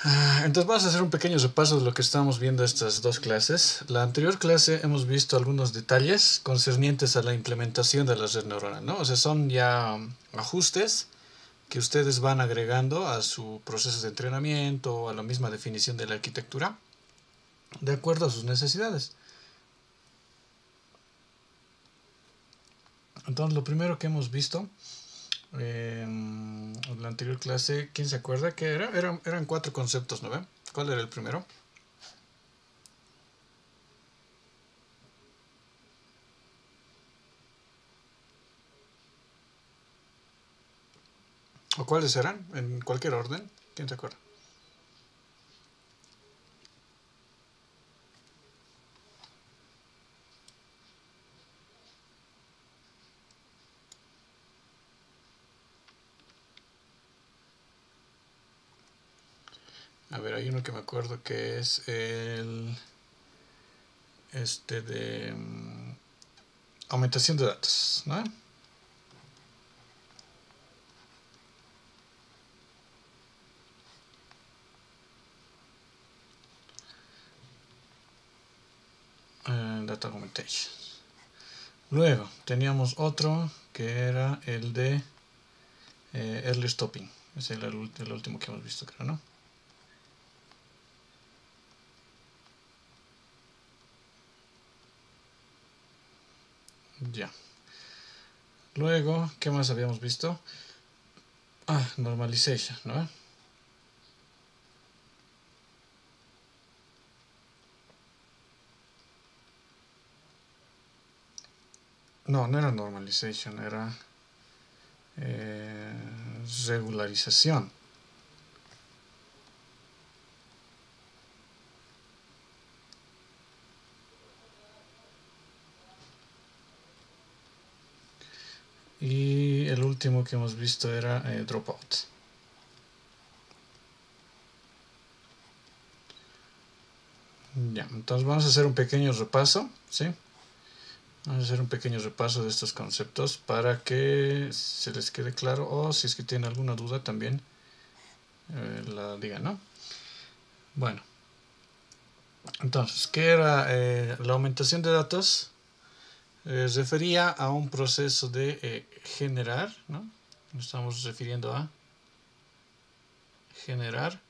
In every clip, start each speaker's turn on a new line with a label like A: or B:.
A: Entonces vamos a hacer un pequeño repaso de lo que estábamos viendo estas dos clases. La anterior clase hemos visto algunos detalles concernientes a la implementación de la red neuronal, ¿no? O sea, son ya ajustes que ustedes van agregando a su proceso de entrenamiento o a la misma definición de la arquitectura de acuerdo a sus necesidades. Entonces, lo primero que hemos visto en la anterior clase, ¿quién se acuerda qué era? Eran 4 conceptos, ¿no ve? ¿Cuál era el primero? ¿O cuáles eran? En cualquier orden. ¿Quién se acuerda? A ver, hay uno que me acuerdo que es el de aumentación de datos, ¿no? Data augmentation. Luego teníamos otro que era el de early stopping. Es el último que hemos visto, creo, ¿no? Ya. Luego, ¿qué más habíamos visto? Normalization, ¿no? No, no era normalization, era regularización. Y el último que hemos visto era dropout. Ya, entonces vamos a hacer un pequeño repaso, ¿sí? Vamos a hacer un pequeño repaso de estos conceptos para que se les quede claro, o si es que tienen alguna duda también la digan, ¿no? Bueno, entonces, ¿qué era la aumentación de datos? Refería a un proceso de generar, ¿no? Nos estamos refiriendo a generar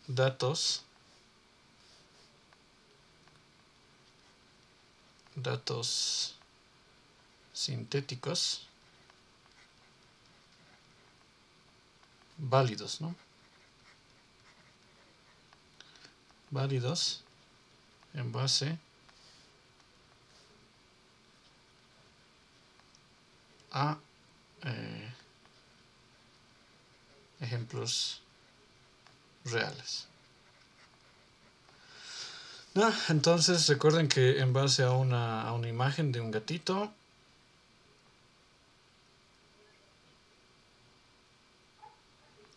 A: datos sintéticos válidos, ¿no? Válidos en base a ejemplos reales. ¿No? Entonces recuerden que en base a una imagen de un gatito,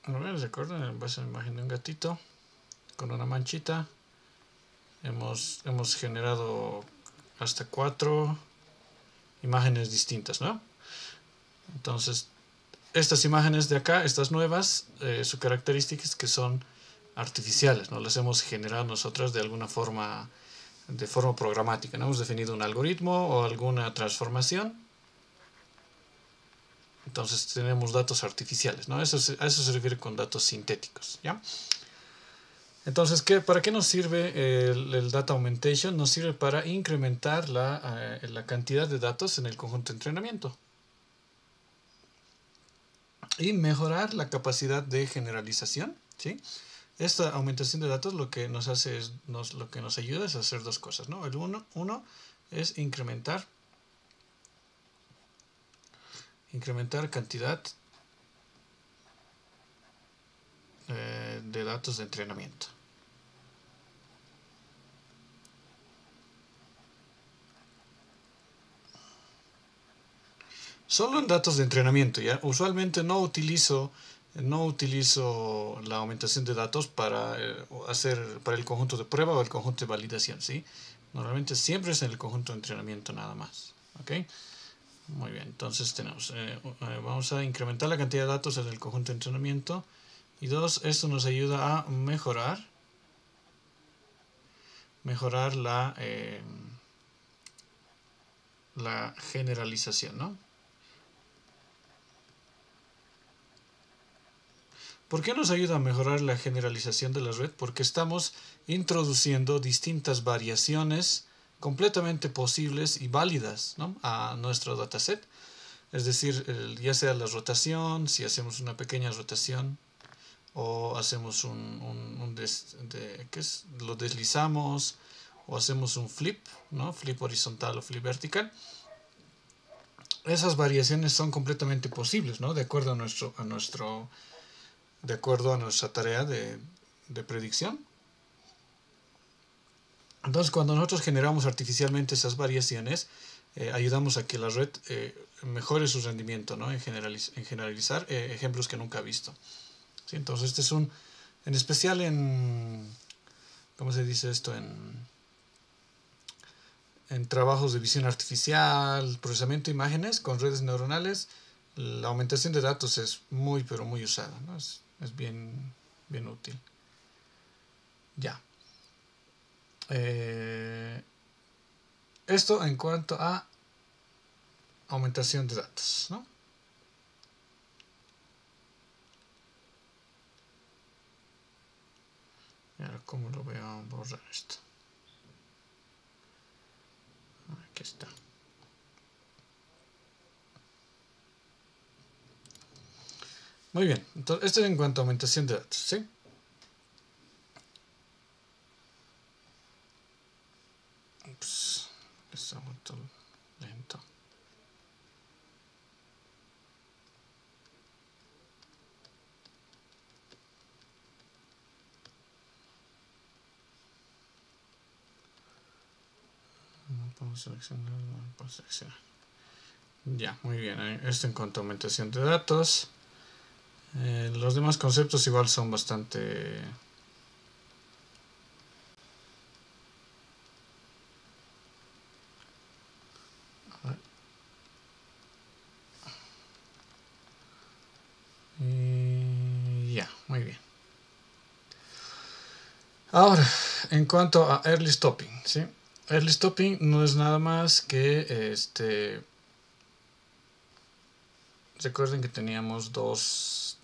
A: recuerden, en base a una imagen de un gatito con una manchita, hemos generado hasta 4 imágenes distintas, ¿no? Entonces, estas imágenes de acá, estas nuevas, su característica es que son artificiales, ¿no? Las hemos generado nosotros de alguna forma, de forma programática, ¿no? Hemos definido un algoritmo o alguna transformación. Entonces tenemos datos artificiales, ¿no? A eso se refiere con datos sintéticos, ¿ya? Entonces, ¿para qué nos sirve el Data Augmentation? Nos sirve para incrementar la cantidad de datos en el conjunto de entrenamiento y mejorar la capacidad de generalización, ¿sí? Esta aumentación de datos lo que nos hace es, lo que nos ayuda es a hacer 2 cosas, ¿no? El uno es incrementar cantidad de datos de entrenamiento. Solo en datos de entrenamiento, ¿ya? Usualmente no utilizo la aumentación de datos para para el conjunto de prueba o el conjunto de validación, ¿sí? Normalmente siempre es en el conjunto de entrenamiento nada más, ¿ok? Muy bien, entonces tenemos, vamos a incrementar la cantidad de datos en el conjunto de entrenamiento Y dos, esto nos ayuda a mejorar la generalización, ¿no? ¿Por qué nos ayuda a mejorar la generalización de la red? Porque estamos introduciendo distintas variaciones completamente posibles y válidas, ¿no?, a nuestro dataset. Es decir, ya sea la rotación, si hacemos una pequeña rotación o hacemos lo deslizamos o hacemos un flip, ¿no?, flip horizontal o flip vertical. Esas variaciones son completamente posibles, ¿no?, de acuerdo a nuestra tarea de predicción. Entonces, cuando nosotros generamos artificialmente esas variaciones, ayudamos a que la red mejore su rendimiento, ¿no?, en generalizar ejemplos que nunca ha visto. ¿Sí? Entonces, este es en especial ¿cómo se dice esto? En trabajos de visión artificial, procesamiento de imágenes con redes neuronales, la aumentación de datos es muy, pero muy usada, ¿no? Es bien, bien útil. Ya. Esto en cuanto a aumentación de datos, ¿no? Y ahora, ¿cómo lo voy a borrar esto? Aquí está. Muy bien, entonces esto es en cuanto a aumentación de datos, ¿sí? Ups, está un poco lento. No puedo seleccionar, no puedo seleccionar. Ya, muy bien, esto en cuanto a aumentación de datos. Los demás conceptos igual son bastante... ya, muy bien. Ahora, en cuanto a early stopping, ¿sí? Early stopping no es nada más que recuerden que teníamos dos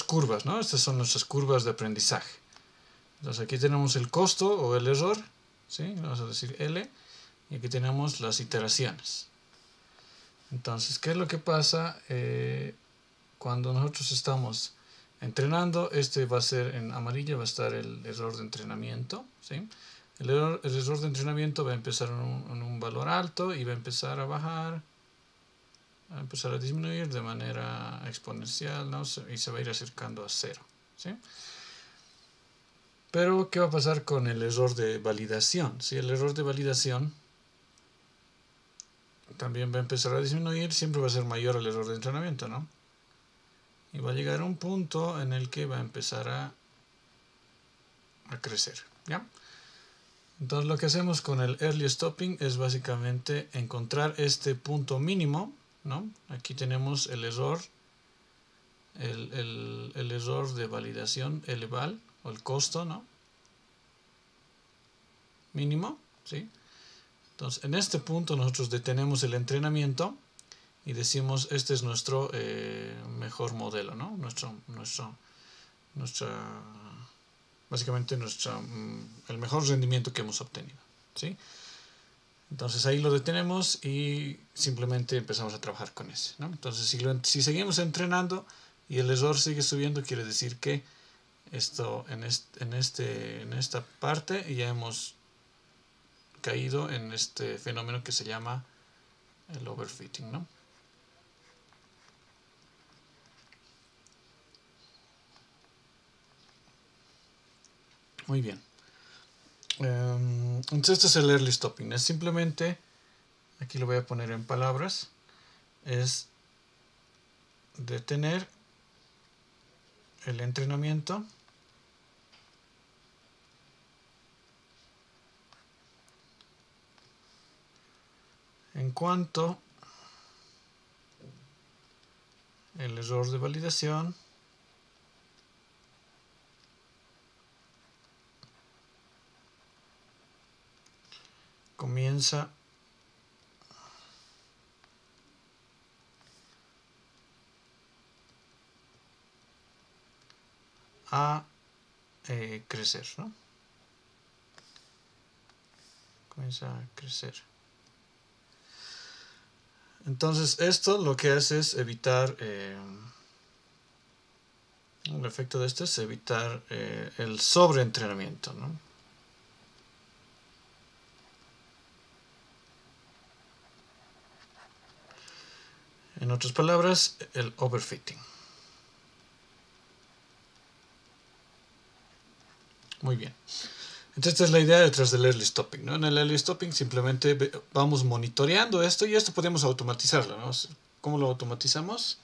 A: curvas, ¿no? Estas son nuestras curvas de aprendizaje. Entonces aquí tenemos el costo o el error, ¿sí? Vamos a decir L, y aquí tenemos las iteraciones. Entonces, ¿qué es lo que pasa cuando nosotros estamos entrenando? Este va a ser en amarillo, va a estar el error de entrenamiento, ¿sí? El error de entrenamiento va a empezar en un valor alto y va a empezar a bajar, va a empezar a disminuir de manera exponencial, ¿no? Y se va a ir acercando a cero, ¿sí? Pero, ¿qué va a pasar con el error de validación? Si el error de validación también va a empezar a disminuir, siempre va a ser mayor el error de entrenamiento, ¿no? Y va a llegar a un punto en el que va a empezar a crecer, ¿ya? Entonces, lo que hacemos con el early stopping es básicamente encontrar este punto mínimo, ¿no? Aquí tenemos el error, el error de validación, el eval, o el costo, ¿no?, mínimo, ¿sí? Entonces, en este punto nosotros detenemos el entrenamiento y decimos, este es nuestro mejor modelo, ¿no? Básicamente el mejor rendimiento que hemos obtenido, ¿sí? Entonces ahí lo detenemos y simplemente empezamos a trabajar con ese, ¿no? Entonces, si seguimos entrenando y el error sigue subiendo, quiere decir que esto en esta parte ya hemos caído en este fenómeno que se llama el overfitting, ¿no? Muy bien. Entonces este es el early stopping. Es simplemente, aquí lo voy a poner en palabras, es detener el entrenamiento en cuanto el error de validación comienza a crecer, ¿no? Comienza a crecer. Entonces esto lo que hace es evitar, el efecto de esto es evitar el sobreentrenamiento, ¿no? En otras palabras, el overfitting. Muy bien. Entonces esta es la idea detrás del early stopping, ¿no? En el early stopping simplemente vamos monitoreando esto y esto podemos automatizarlo, ¿no? ¿Cómo lo automatizamos?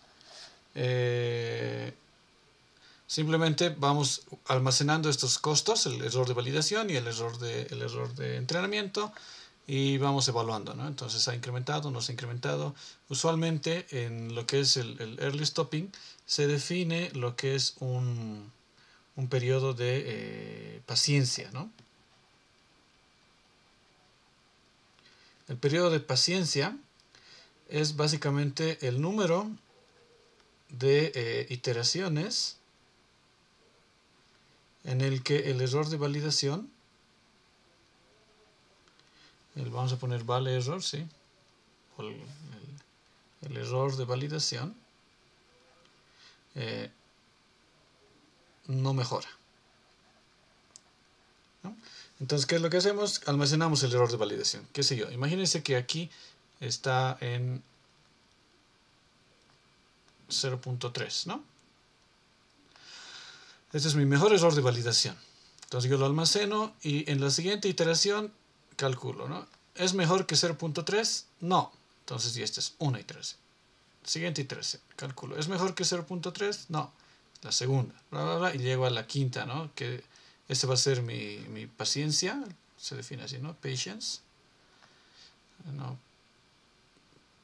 A: Simplemente vamos almacenando estos costos, el error de validación y el error de entrenamiento, y vamos evaluando, ¿no? Entonces ha incrementado, no se ha incrementado. Usualmente en lo que es el early stopping se define lo que es un periodo de paciencia, ¿no? El periodo de paciencia es básicamente el número de iteraciones en el que el error de validación, vamos a poner vale error, ¿sí? O el error de validación no mejora, ¿no? Entonces, ¿qué es lo que hacemos? Almacenamos el error de validación. ¿Qué sé yo? Imagínense que aquí está en 0.3, ¿no? Este es mi mejor error de validación. Entonces yo lo almaceno y en la siguiente iteración calculo, ¿no? ¿Es mejor que 0.3? No. Entonces y esta es una iteración. Siguiente iteración, calculo. ¿Es mejor que 0.3? No. La segunda, bla, bla, bla, y llego a la quinta, ¿no? Que este va a ser mi paciencia, se define así, ¿no? Patience. No.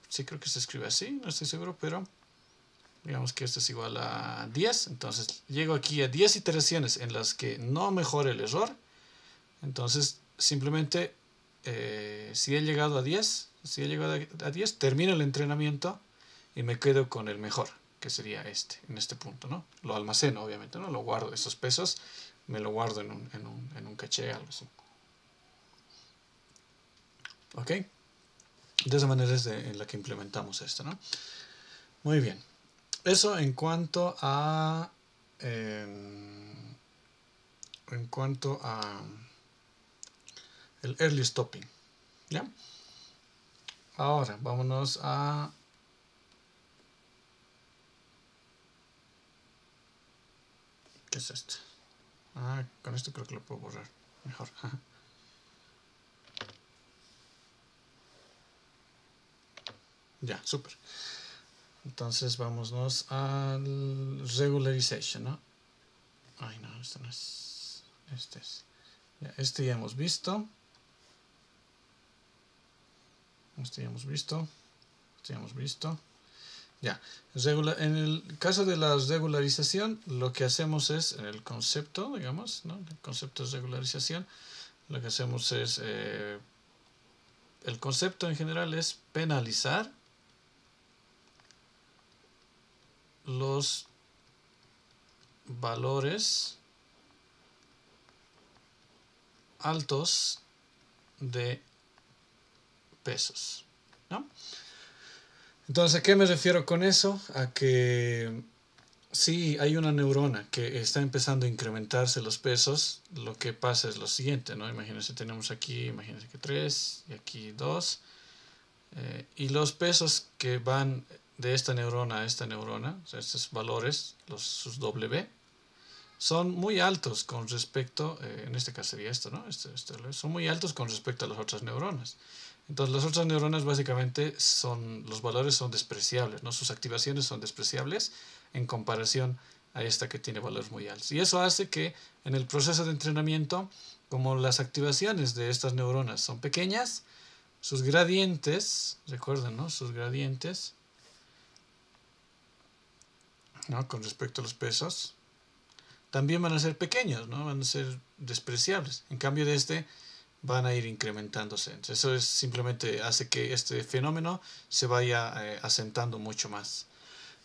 A: Sí, creo que se escribe así, no estoy seguro, pero digamos que esto es igual a 10. Entonces llego aquí a 10 iteraciones en las que no mejore el error. Entonces simplemente si he llegado a 10, termino el entrenamiento y me quedo con el mejor, que sería en este punto, ¿no? Lo almaceno, obviamente, ¿no? Lo guardo, esos pesos me lo guardo en un caché, algo así. ¿Ok? De esa manera es en la que implementamos esto, ¿no? Muy bien. Eso en cuanto a el early stopping, ¿ya? Ahora vámonos a ¿qué es esto? Con esto creo que lo puedo borrar mejor. Ya, súper. Entonces vámonos al regularization, ¿no? Ay, no, esto no es. Este es. Ya, este ya hemos visto. Este ya hemos visto. Este ya hemos visto. Ya. En el caso de la regularización, lo que hacemos es, en el concepto, digamos, ¿no? El concepto de regularización, lo que hacemos es. El concepto en general es penalizar los valores altos de pesos, ¿no? Entonces, ¿a qué me refiero con eso? A que si hay una neurona que está empezando a incrementarse los pesos, lo que pasa es lo siguiente, ¿no? Imagínense, tenemos aquí, imagínense que 3 y aquí 2, y los pesos que van de esta neurona a esta neurona, o sea, estos valores, sus W, son muy altos con respecto, en este caso sería esto, ¿no? Son muy altos con respecto a las otras neuronas. Entonces las otras neuronas básicamente los valores son despreciables, ¿no? Sus activaciones son despreciables en comparación a esta que tiene valores muy altos. Y eso hace que en el proceso de entrenamiento, como las activaciones de estas neuronas son pequeñas, sus gradientes, recuerden, ¿no? Sus gradientes ¿no? Con respecto a los pesos, también van a ser pequeños, ¿no? Van a ser despreciables. En cambio de este, van a ir incrementándose. Entonces, eso es simplemente hace que este fenómeno se vaya asentando mucho más.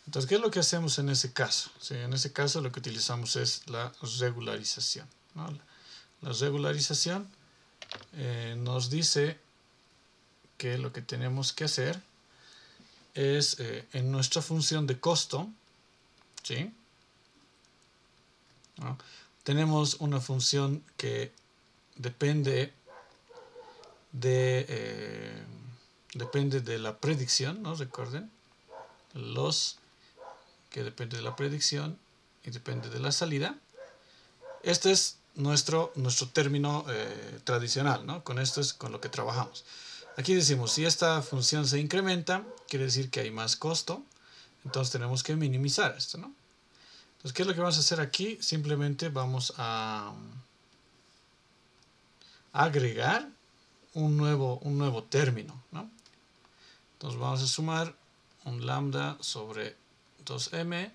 A: Entonces, ¿qué es lo que hacemos en ese caso? Sí, en ese caso lo que utilizamos es la regularización, ¿no? La regularización nos dice que lo que tenemos que hacer es en nuestra función de costo, ¿sí? ¿No? Tenemos una función que depende de la predicción, ¿no? Recuerden, los que depende de la predicción y depende de la salida. Este es nuestro término tradicional, ¿no? Con esto es con lo que trabajamos. Aquí decimos, si esta función se incrementa, quiere decir que hay más costo, entonces tenemos que minimizar esto, ¿no? Entonces, ¿qué es lo que vamos a hacer aquí? Simplemente vamos a agregar un nuevo término, ¿no? Entonces vamos a sumar un lambda sobre 2m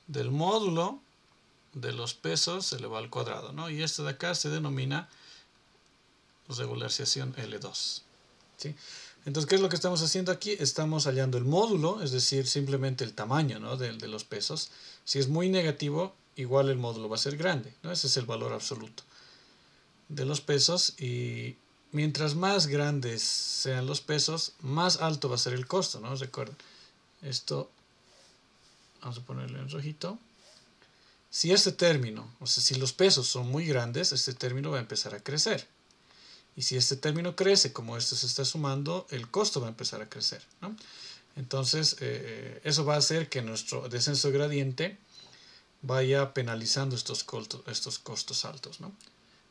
A: del módulo de los pesos elevado al cuadrado, ¿no? Y esto de acá se denomina regularización L2, ¿sí? Entonces, ¿qué es lo que estamos haciendo aquí? Estamos hallando el módulo, es decir, simplemente el tamaño, ¿no? de los pesos. Si es muy negativo, igual el módulo va a ser grande, ¿no? Ese es el valor absoluto de los pesos, y mientras más grandes sean los pesos, más alto va a ser el costo, ¿no? Recuerden, esto vamos a ponerlo en rojito. Si este término, o sea, si los pesos son muy grandes, este término va a empezar a crecer. Y si este término crece, como esto se está sumando, el costo va a empezar a crecer, ¿no? Entonces, eso va a hacer que nuestro descenso gradiente vaya penalizando estos costos altos, ¿no?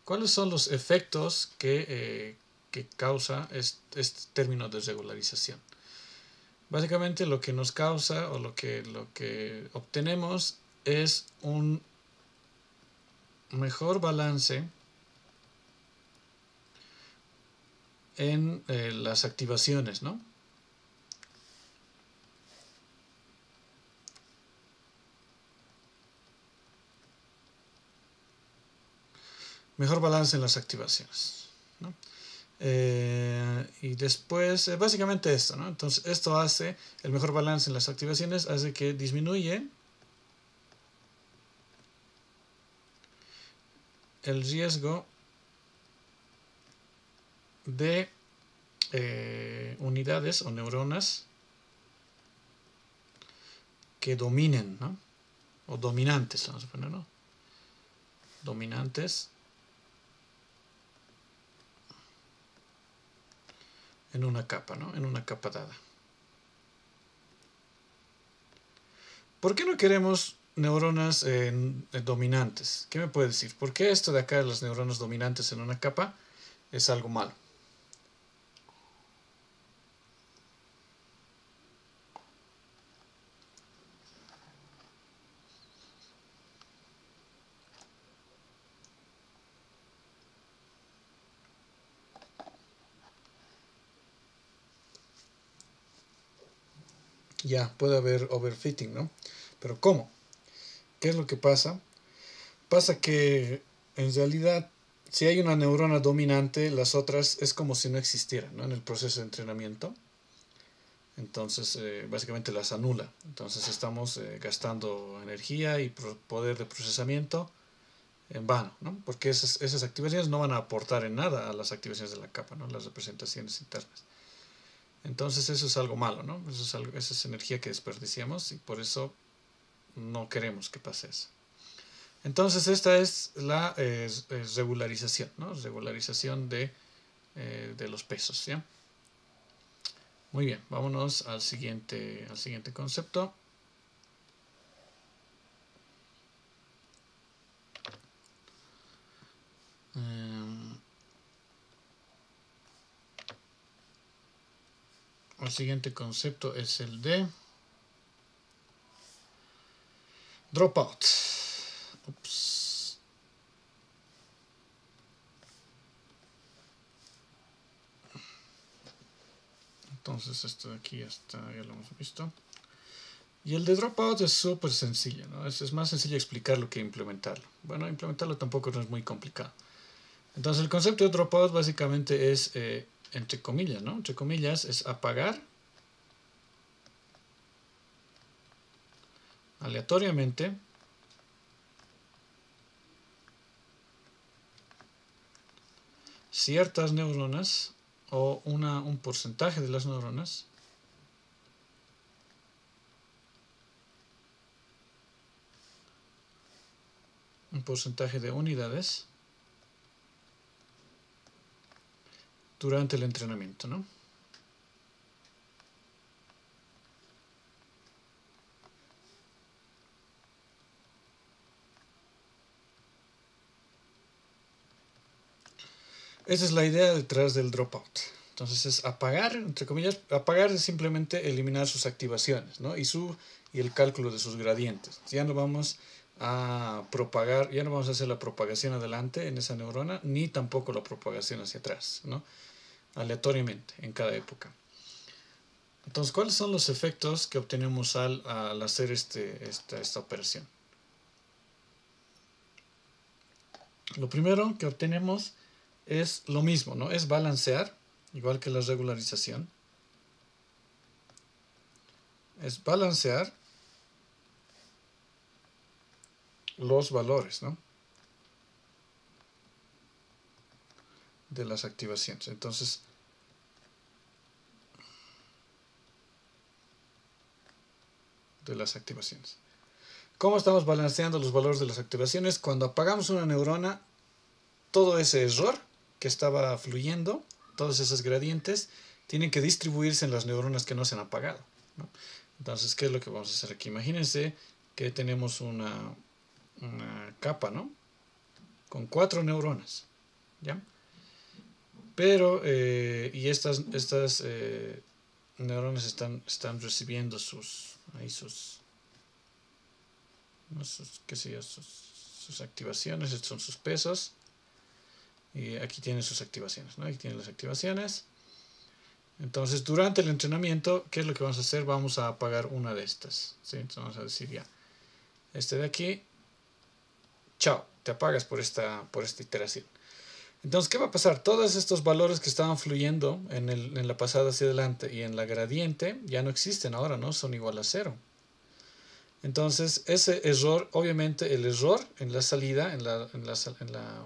A: ¿Cuáles son los efectos que causa este término de regularización? Básicamente lo que nos causa o lo que obtenemos es un mejor balance en las activaciones, ¿no? Mejor balance en las activaciones, ¿no? Y después, básicamente esto, ¿no? Entonces, esto hace, el mejor balance en las activaciones hace que disminuye el riesgo de unidades o neuronas que dominen, ¿no? O dominantes, vamos a poner, ¿no? Dominantes en una capa, ¿no? En una capa dada. ¿Por qué no queremos neuronas dominantes? ¿Qué me puede decir? ¿Por qué esto de acá, las neuronas dominantes en una capa, es algo malo? Ya, puede haber overfitting, ¿no? Pero ¿cómo? ¿Qué es lo que pasa? Pasa que en realidad, si hay una neurona dominante, las otras es como si no existieran, ¿no? En el proceso de entrenamiento. Entonces, básicamente las anula. Entonces estamos gastando energía y poder de procesamiento en vano, ¿no? Porque esas activaciones no van a aportar en nada a las activaciones de la capa, ¿no? Las representaciones internas. Entonces eso es algo malo, ¿no? Esa es energía que desperdiciamos y por eso no queremos que pase eso. Entonces esta es la regularización, ¿no? Regularización de los pesos, ¿ya? Muy bien, vámonos al siguiente concepto. El siguiente concepto es el de dropout. Ups. Entonces esto de aquí ya lo hemos visto. Y el de dropout es súper sencillo, ¿no? Es más sencillo explicarlo que implementarlo. Bueno, implementarlo tampoco no es muy complicado. Entonces el concepto de dropout básicamente es, entre comillas, ¿no? Entre comillas, es apagar aleatoriamente ciertas neuronas o un porcentaje de las neuronas un porcentaje de unidades durante el entrenamiento, ¿no? Esa es la idea detrás del dropout. Entonces es apagar, entre comillas, apagar es simplemente eliminar sus activaciones, ¿no? Y el cálculo de sus gradientes. Ya no vamos a propagar, ya no vamos a hacer la propagación adelante en esa neurona, ni tampoco la propagación hacia atrás, ¿no? Aleatoriamente en cada época. Entonces, ¿cuáles son los efectos que obtenemos al hacer esta operación? Lo primero que obtenemos es lo mismo, ¿no? Es balancear, igual que la regularización. Es balancear los valores, ¿no? De las activaciones. Entonces, de las activaciones. ¿Cómo estamos balanceando los valores de las activaciones? Cuando apagamos una neurona, todo ese error que estaba fluyendo, todos esos gradientes, tienen que distribuirse en las neuronas que no se han apagado, ¿no? Entonces, ¿qué es lo que vamos a hacer aquí? Imagínense que tenemos una capa, ¿no? Con 4 neuronas, ¿ya? Pero, y estas neuronas están recibiendo qué sé yo, sus activaciones, estos son sus pesos. Y aquí tienen sus activaciones, ¿no? Aquí tienen las activaciones. Entonces, durante el entrenamiento, ¿qué es lo que vamos a hacer? Vamos a apagar una de estas, ¿sí? Entonces vamos a decir ya, este de aquí, chao, te apagas por esta iteración. Entonces, ¿qué va a pasar? Todos estos valores que estaban fluyendo en la pasada hacia adelante y en la gradiente ya no existen ahora, ¿no? Son igual a 0. Entonces, ese error, obviamente el error en la salida,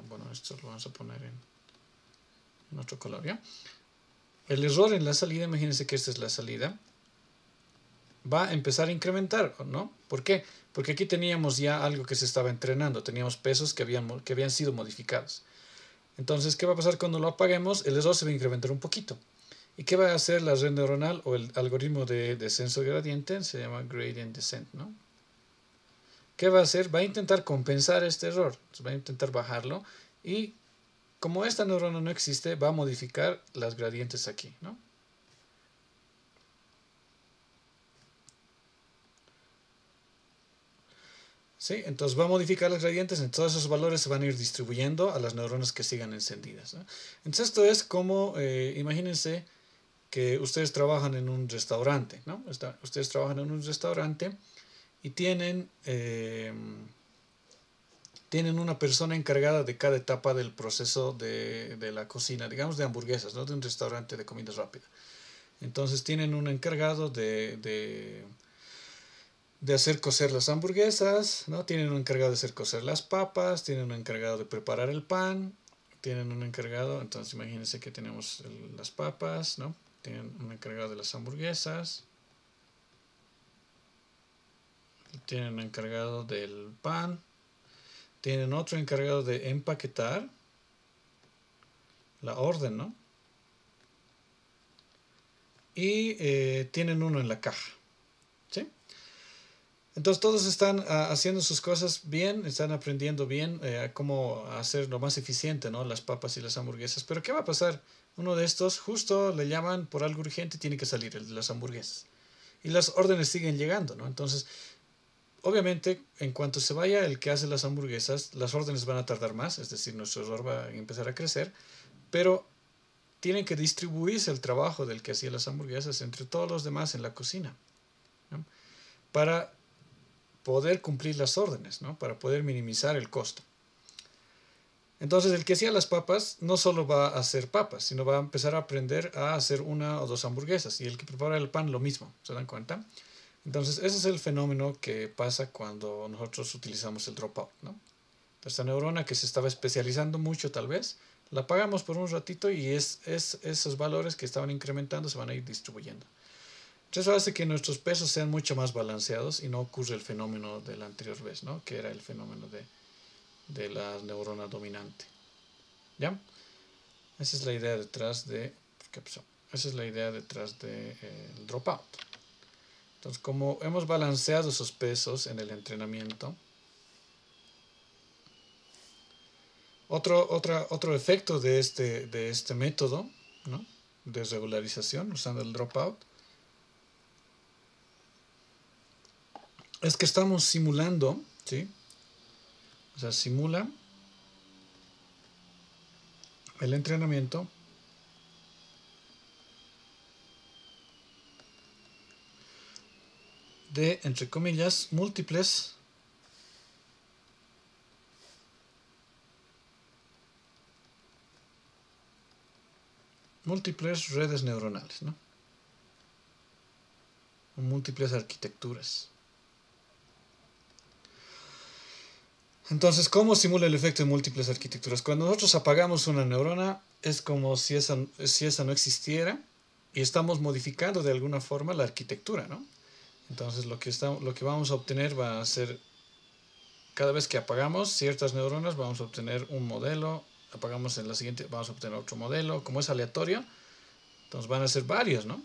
A: bueno, esto lo vamos a poner en otro color, ¿ya? El error en la salida, imagínense que esta es la salida, va a empezar a incrementar, ¿no? ¿Por qué? Porque aquí teníamos ya algo que se estaba entrenando, teníamos pesos que habían sido modificados. Entonces, ¿qué va a pasar cuando lo apaguemos? El error se va a incrementar un poquito. ¿Y qué va a hacer la red neuronal o el algoritmo de descenso gradiente? Se llama gradient descent, ¿no? ¿Qué va a hacer? Va a intentar compensar este error. Entonces, va a intentar bajarlo. Y como esta neurona no existe, va a modificar las gradientes aquí, ¿no? ¿Sí? Entonces va a modificar los gradientes, entonces todos esos valores se van a ir distribuyendo a las neuronas que sigan encendidas, ¿no? Entonces esto es como, imagínense que ustedes trabajan en un restaurante, ¿no? Ustedes trabajan en un restaurante y tienen una persona encargada de cada etapa del proceso de la cocina, digamos de hamburguesas, ¿no? De un restaurante de comida rápida. Entonces tienen un encargado de hacer cocer las hamburguesas, ¿no? Tienen un encargado de hacer cocer las papas, tienen un encargado de preparar el pan, tienen un encargado, entonces imagínense que tenemos las papas, ¿no? Tienen un encargado de las hamburguesas, tienen un encargado del pan, tienen otro encargado de empaquetar la orden, ¿no? Y tienen uno en la caja, ¿sí? Entonces todos están haciendo sus cosas bien, están aprendiendo bien cómo hacer lo más eficiente, ¿no? Las papas y las hamburguesas. Pero ¿qué va a pasar? Uno de estos justo le llaman por algo urgente y tiene que salir, el de las hamburguesas. Y las órdenes siguen llegando, ¿no? Entonces, obviamente, en cuanto se vaya el que hace las hamburguesas, las órdenes van a tardar más, es decir, nuestro error va a empezar a crecer, pero tienen que distribuirse el trabajo del que hacía las hamburguesas entre todos los demás en la cocina, ¿no? para poder cumplir las órdenes, ¿no? Para poder minimizar el costo. Entonces el que hacía las papas no solo va a hacer papas, sino va a empezar a aprender a hacer 1 o 2 hamburguesas. Y el que prepara el pan lo mismo, ¿se dan cuenta? Entonces ese es el fenómeno que pasa cuando nosotros utilizamos el dropout, ¿no? Esta neurona que se estaba especializando mucho tal vez, la apagamos por un ratito y esos valores que estaban incrementando se van a ir distribuyendo. Eso hace que nuestros pesos sean mucho más balanceados y no ocurre el fenómeno de la anterior vez, ¿no? Que era el fenómeno de la neurona dominante. ¿Ya? Esa es la idea detrás de... ¿Qué pasó? Esa es la idea detrás del dropout. Entonces, como hemos balanceado esos pesos en el entrenamiento, otro efecto de este método, ¿no? De regularización usando el dropout es que estamos simulando, ¿sí? O sea, simula el entrenamiento de, entre comillas, múltiples redes neuronales, ¿no? O múltiples arquitecturas. Entonces, ¿cómo simula el efecto de múltiples arquitecturas? Cuando nosotros apagamos una neurona, es como si esa no existiera y estamos modificando de alguna forma la arquitectura, ¿no? Entonces, lo que vamos a obtener va a ser, cada vez que apagamos ciertas neuronas, vamos a obtener un modelo, apagamos en la siguiente, vamos a obtener otro modelo. Como es aleatorio, entonces van a ser varios, ¿no?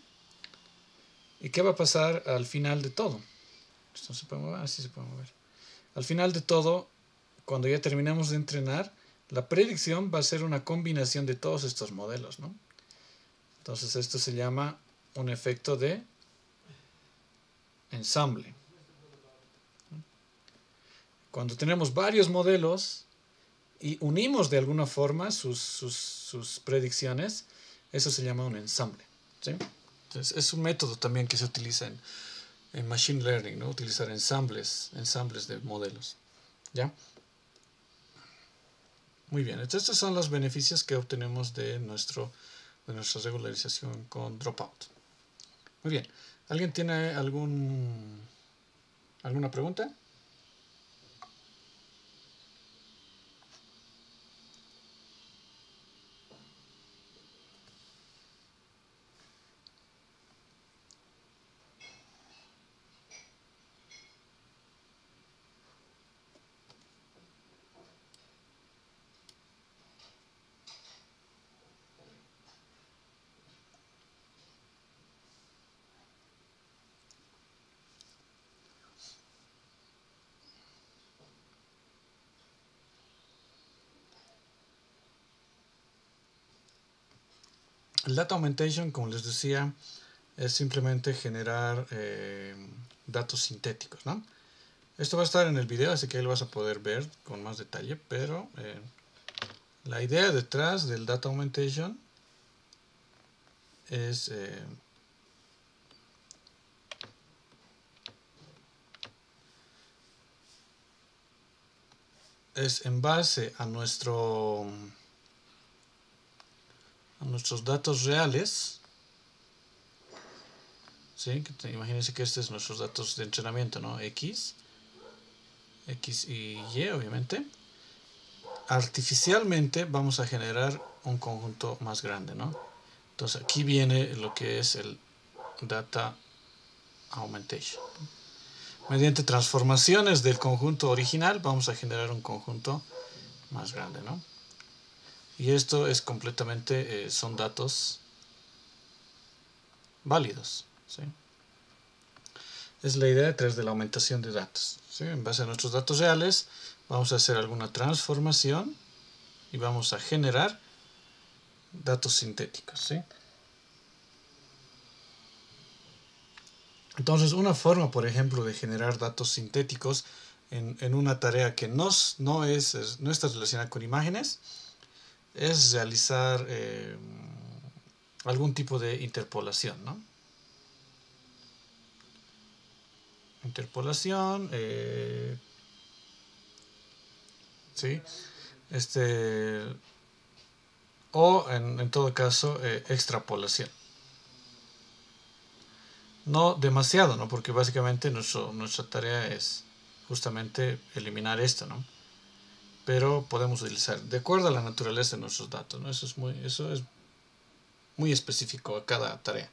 A: ¿Y qué va a pasar al final de todo? ¿Esto se puede mover? Así se puede mover. Al final de todo, cuando ya terminamos de entrenar, la predicción va a ser una combinación de todos estos modelos, ¿no? Entonces esto se llama un efecto de ensamble. Cuando tenemos varios modelos y unimos de alguna forma sus predicciones, eso se llama un ensamble, ¿sí? Entonces, es un método también que se utiliza en Machine Learning, ¿no? Utilizar ensambles de modelos, ¿ya? Muy bien, entonces estos son los beneficios que obtenemos de nuestra regularización con dropout. Muy bien, ¿alguien tiene alguna pregunta? El data augmentation, como les decía, es simplemente generar datos sintéticos, ¿no? Esto va a estar en el video, así que ahí lo vas a poder ver con más detalle, pero la idea detrás del data augmentation es en base a nuestros datos reales, ¿sí? Imagínense que este es nuestros datos de entrenamiento, ¿no? X y Y, obviamente. Artificialmente vamos a generar un conjunto más grande, ¿no? Entonces aquí viene lo que es el data augmentation. Mediante transformaciones del conjunto original vamos a generar un conjunto más grande, ¿no? Y esto es completamente, son datos válidos, ¿sí? Es la idea detrás de la aumentación de datos, ¿sí? En base a nuestros datos reales vamos a hacer alguna transformación y vamos a generar datos sintéticos, ¿sí? Entonces, una forma, por ejemplo, de generar datos sintéticos en una tarea que no está relacionada con imágenes es realizar algún tipo de interpolación, ¿no? interpolación, ¿sí? O en todo caso, extrapolación. No demasiado, ¿no? Porque básicamente nuestra tarea es justamente eliminar esto, ¿no? Pero podemos utilizar de acuerdo a la naturaleza de nuestros datos, ¿no? Eso es muy específico a cada tarea.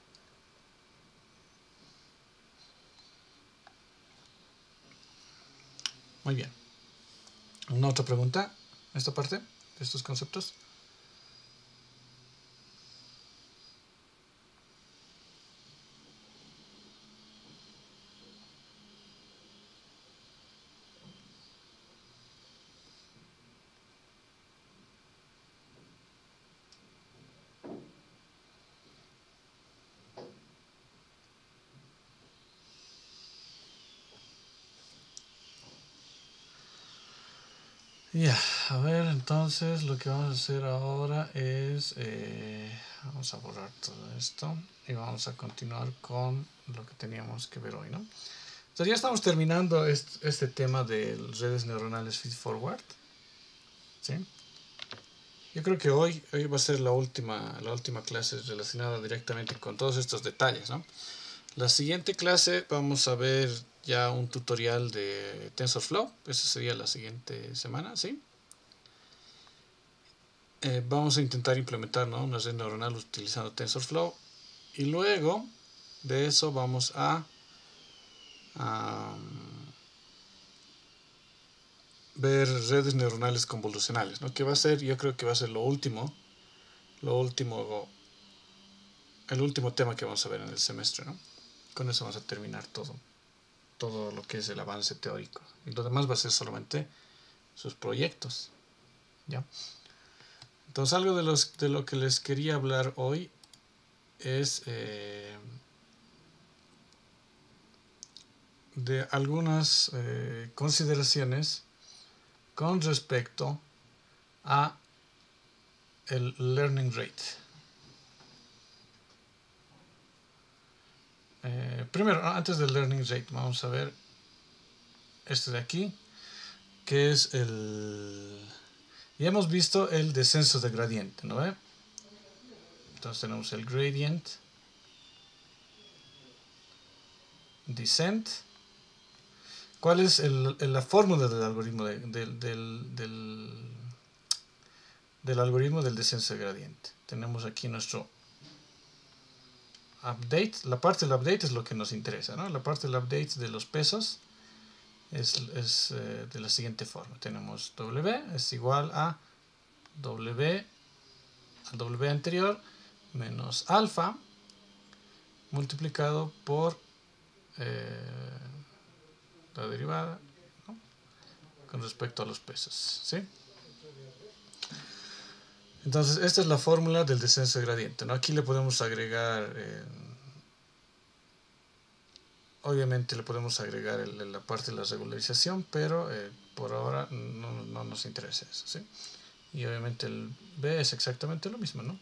A: Muy bien. ¿Una otra pregunta en esta parte de estos conceptos? Ya, a ver, entonces lo que vamos a hacer ahora es, vamos a borrar todo esto y vamos a continuar con lo que teníamos que ver hoy, ¿no? Entonces ya estamos terminando este tema de redes neuronales feed-forward, ¿sí? Yo creo que hoy va a ser la última clase relacionada directamente con todos estos detalles, ¿no? La siguiente clase vamos a ver ya un tutorial de TensorFlow. Eso sería la siguiente semana, ¿sí? Vamos a intentar implementar, ¿no?, una red neuronal utilizando TensorFlow. Y luego de eso vamos a ver redes neuronales convolucionales, ¿no? Que va a ser, yo creo que va a ser el último tema que vamos a ver en el semestre, ¿no? Con eso vamos a terminar todo lo que es el avance teórico. Y lo demás va a ser solamente sus proyectos, ¿ya? Entonces algo de lo que les quería hablar hoy es de algunas consideraciones con respecto a el learning rate. Primero, antes del learning rate, vamos a ver este de aquí, que es ya hemos visto el descenso de gradiente, ¿no ve? Entonces tenemos el gradient descent. ¿Cuál es la fórmula del algoritmo del algoritmo del descenso de gradiente? Tenemos aquí nuestro update. La parte del update es lo que nos interesa, ¿no? La parte del update de los pesos es de la siguiente forma. Tenemos W es igual a W anterior menos alfa multiplicado por la derivada, ¿no?, con respecto a los pesos, ¿sí? Entonces esta es la fórmula del descenso de gradiente, ¿no? Aquí le podemos agregar obviamente le podemos agregar la parte de la regularización, pero por ahora no nos interesa eso, ¿sí? Y obviamente el B es exactamente lo mismo, ¿no?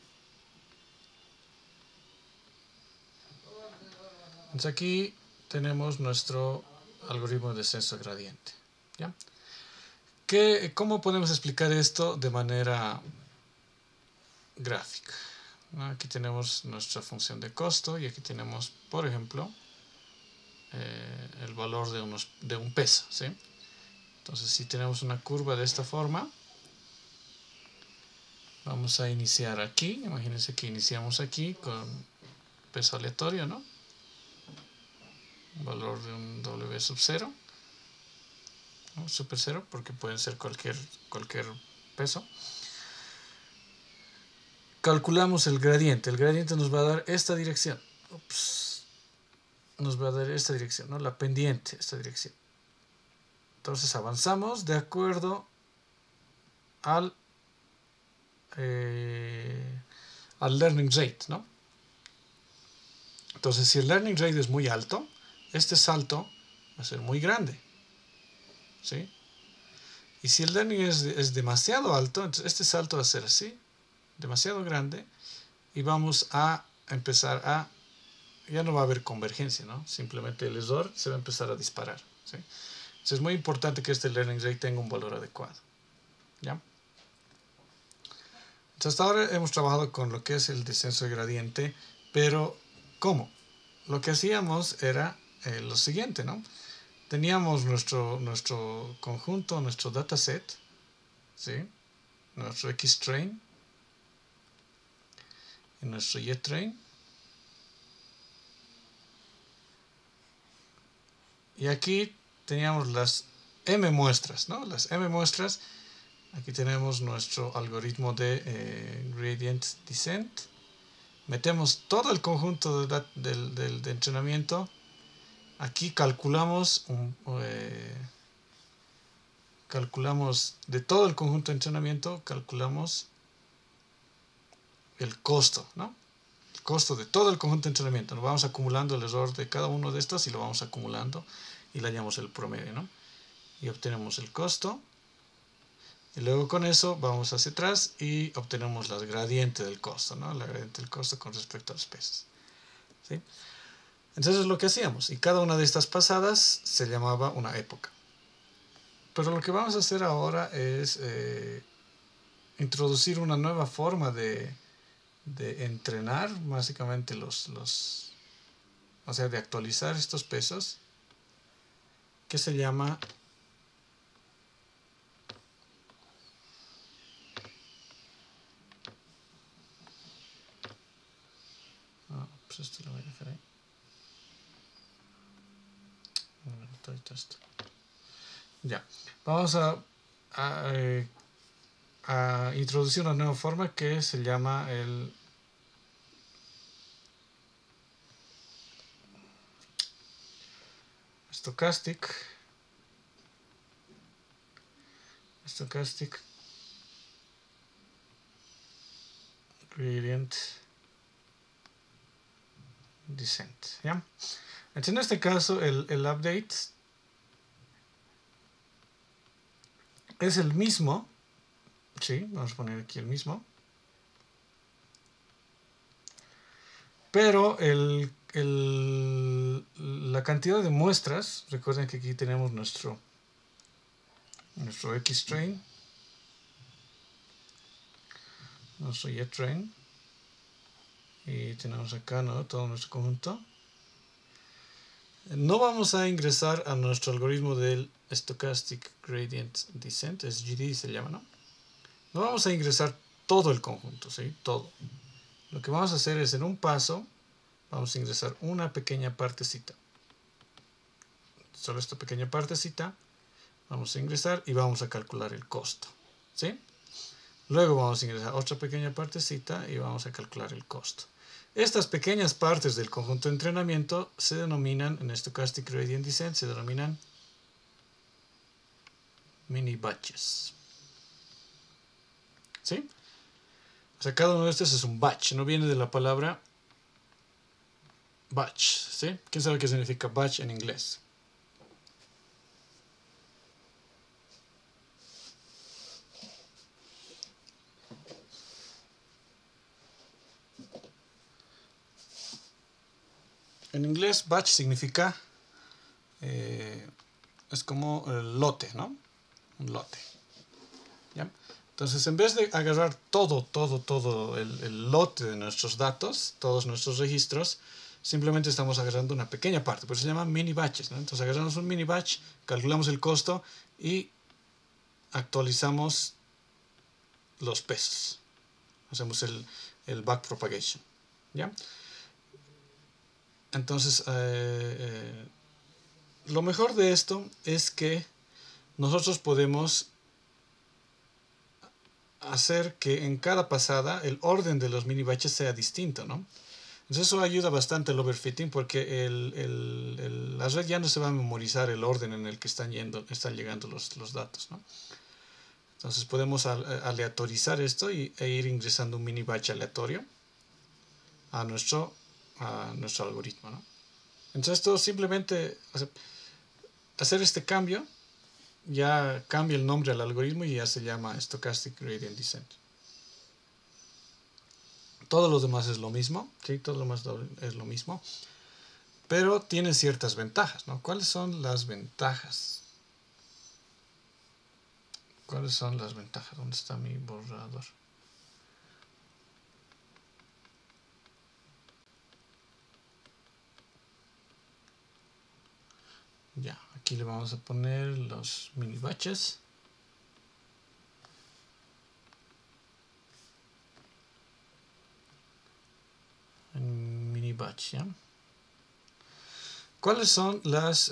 A: Entonces aquí tenemos nuestro algoritmo de descenso de gradiente, ¿ya? ¿Cómo podemos explicar esto de manera gráfica? ¿No? Aquí tenemos nuestra función de costo y aquí tenemos, por ejemplo, el valor de un peso, ¿sí? Entonces si tenemos una curva de esta forma, vamos a iniciar aquí. Imagínense que iniciamos aquí con peso aleatorio, ¿no? Valor de un W sub 0, ¿no? Super 0, porque pueden ser cualquier peso. Calculamos el gradiente. El gradiente nos va a dar esta dirección. Nos va a dar esta dirección, ¿no? La pendiente, esta dirección. Entonces avanzamos de acuerdo al learning rate, ¿no? Entonces, si el learning rate es muy alto, este salto va a ser muy grande, ¿sí? Y si el learning es demasiado alto, entonces este salto va a ser así, demasiado grande, y vamos a empezar a ya no va a haber convergencia, ¿no? Simplemente el error se va a empezar a disparar, ¿sí? Entonces es muy importante que este learning rate tenga un valor adecuado, ¿ya? Entonces hasta ahora hemos trabajado con lo que es el descenso de gradiente, pero ¿cómo? Lo que hacíamos era lo siguiente, ¿no? Teníamos nuestro conjunto, nuestro dataset, ¿sí? Nuestro X-train y nuestro Y-train. Y aquí teníamos las M muestras, ¿no? Las M muestras. Aquí tenemos nuestro algoritmo de gradient descent. Metemos todo el conjunto de entrenamiento. Aquí calculamos de todo el conjunto de entrenamiento, calculamos el costo, ¿no? El costo de todo el conjunto de entrenamiento. Nos vamos acumulando el error de cada uno de estos y lo vamos acumulando y le hallamos el promedio, ¿no? Y obtenemos el costo. Y luego con eso vamos hacia atrás y obtenemos la gradiente del costo, ¿no? La gradiente del costo con respecto a los pesos, ¿sí? Entonces es lo que hacíamos. Y cada una de estas pasadas se llamaba una época. Pero lo que vamos a hacer ahora es introducir una nueva forma de entrenar, básicamente o sea, de actualizar estos pesos, que se llama pues esto lo voy a dejar ahí. Ya, vamos a introducir una nueva forma que se llama el stochastic gradient descent, ¿ya? Entonces, en este caso el update es el mismo, sí, vamos a poner aquí el mismo, pero la cantidad de muestras, recuerden que aquí tenemos nuestro X-train, nuestro Y-train, y tenemos acá, ¿no?, todo nuestro conjunto. No vamos a ingresar a nuestro algoritmo del Stochastic Gradient Descent, SGD se llama, ¿no? No vamos a ingresar todo el conjunto, ¿sí? Todo. Lo que vamos a hacer es, en un paso, vamos a ingresar una pequeña partecita. Solo esta pequeña partecita vamos a ingresar y vamos a calcular el costo, ¿sí? Luego vamos a ingresar otra pequeña partecita y vamos a calcular el costo. Estas pequeñas partes del conjunto de entrenamiento se denominan, en Stochastic Gradient Descent, se denominan mini batches, ¿sí? O sea, cada uno de estos es un batch, no viene de la palabra batch, ¿sí? ¿Quién sabe qué significa batch en inglés? En inglés, batch significa, es como el lote, ¿no? Un lote, ¿ya? Entonces, en vez de agarrar todo el lote de nuestros datos, todos nuestros registros, simplemente estamos agarrando una pequeña parte, por eso se llaman mini batches, ¿no? Entonces, agarramos un mini batch, calculamos el costo y actualizamos los pesos. Hacemos el backpropagation, ¿ya? Entonces, lo mejor de esto es que nosotros podemos hacer que en cada pasada el orden de los mini batches sea distinto, ¿no? Entonces eso ayuda bastante al overfitting porque la red ya no se va a memorizar el orden en el que están llegando los datos, ¿no? Entonces podemos aleatorizar esto e ir ingresando un mini batch aleatorio a nuestro algoritmo, ¿no? Entonces esto simplemente hacer este cambio ya cambia el nombre al algoritmo y ya se llama Stochastic Gradient Descent. Todo lo demás es lo mismo, ¿sí? Todo lo demás es lo mismo. pero tiene ciertas ventajas, ¿no? ¿Cuáles son las ventajas? ¿Cuáles son las ventajas? ¿Dónde está mi borrador? Ya, aquí le vamos a poner los mini batches. En mini batch, ¿ya? ¿Cuáles son las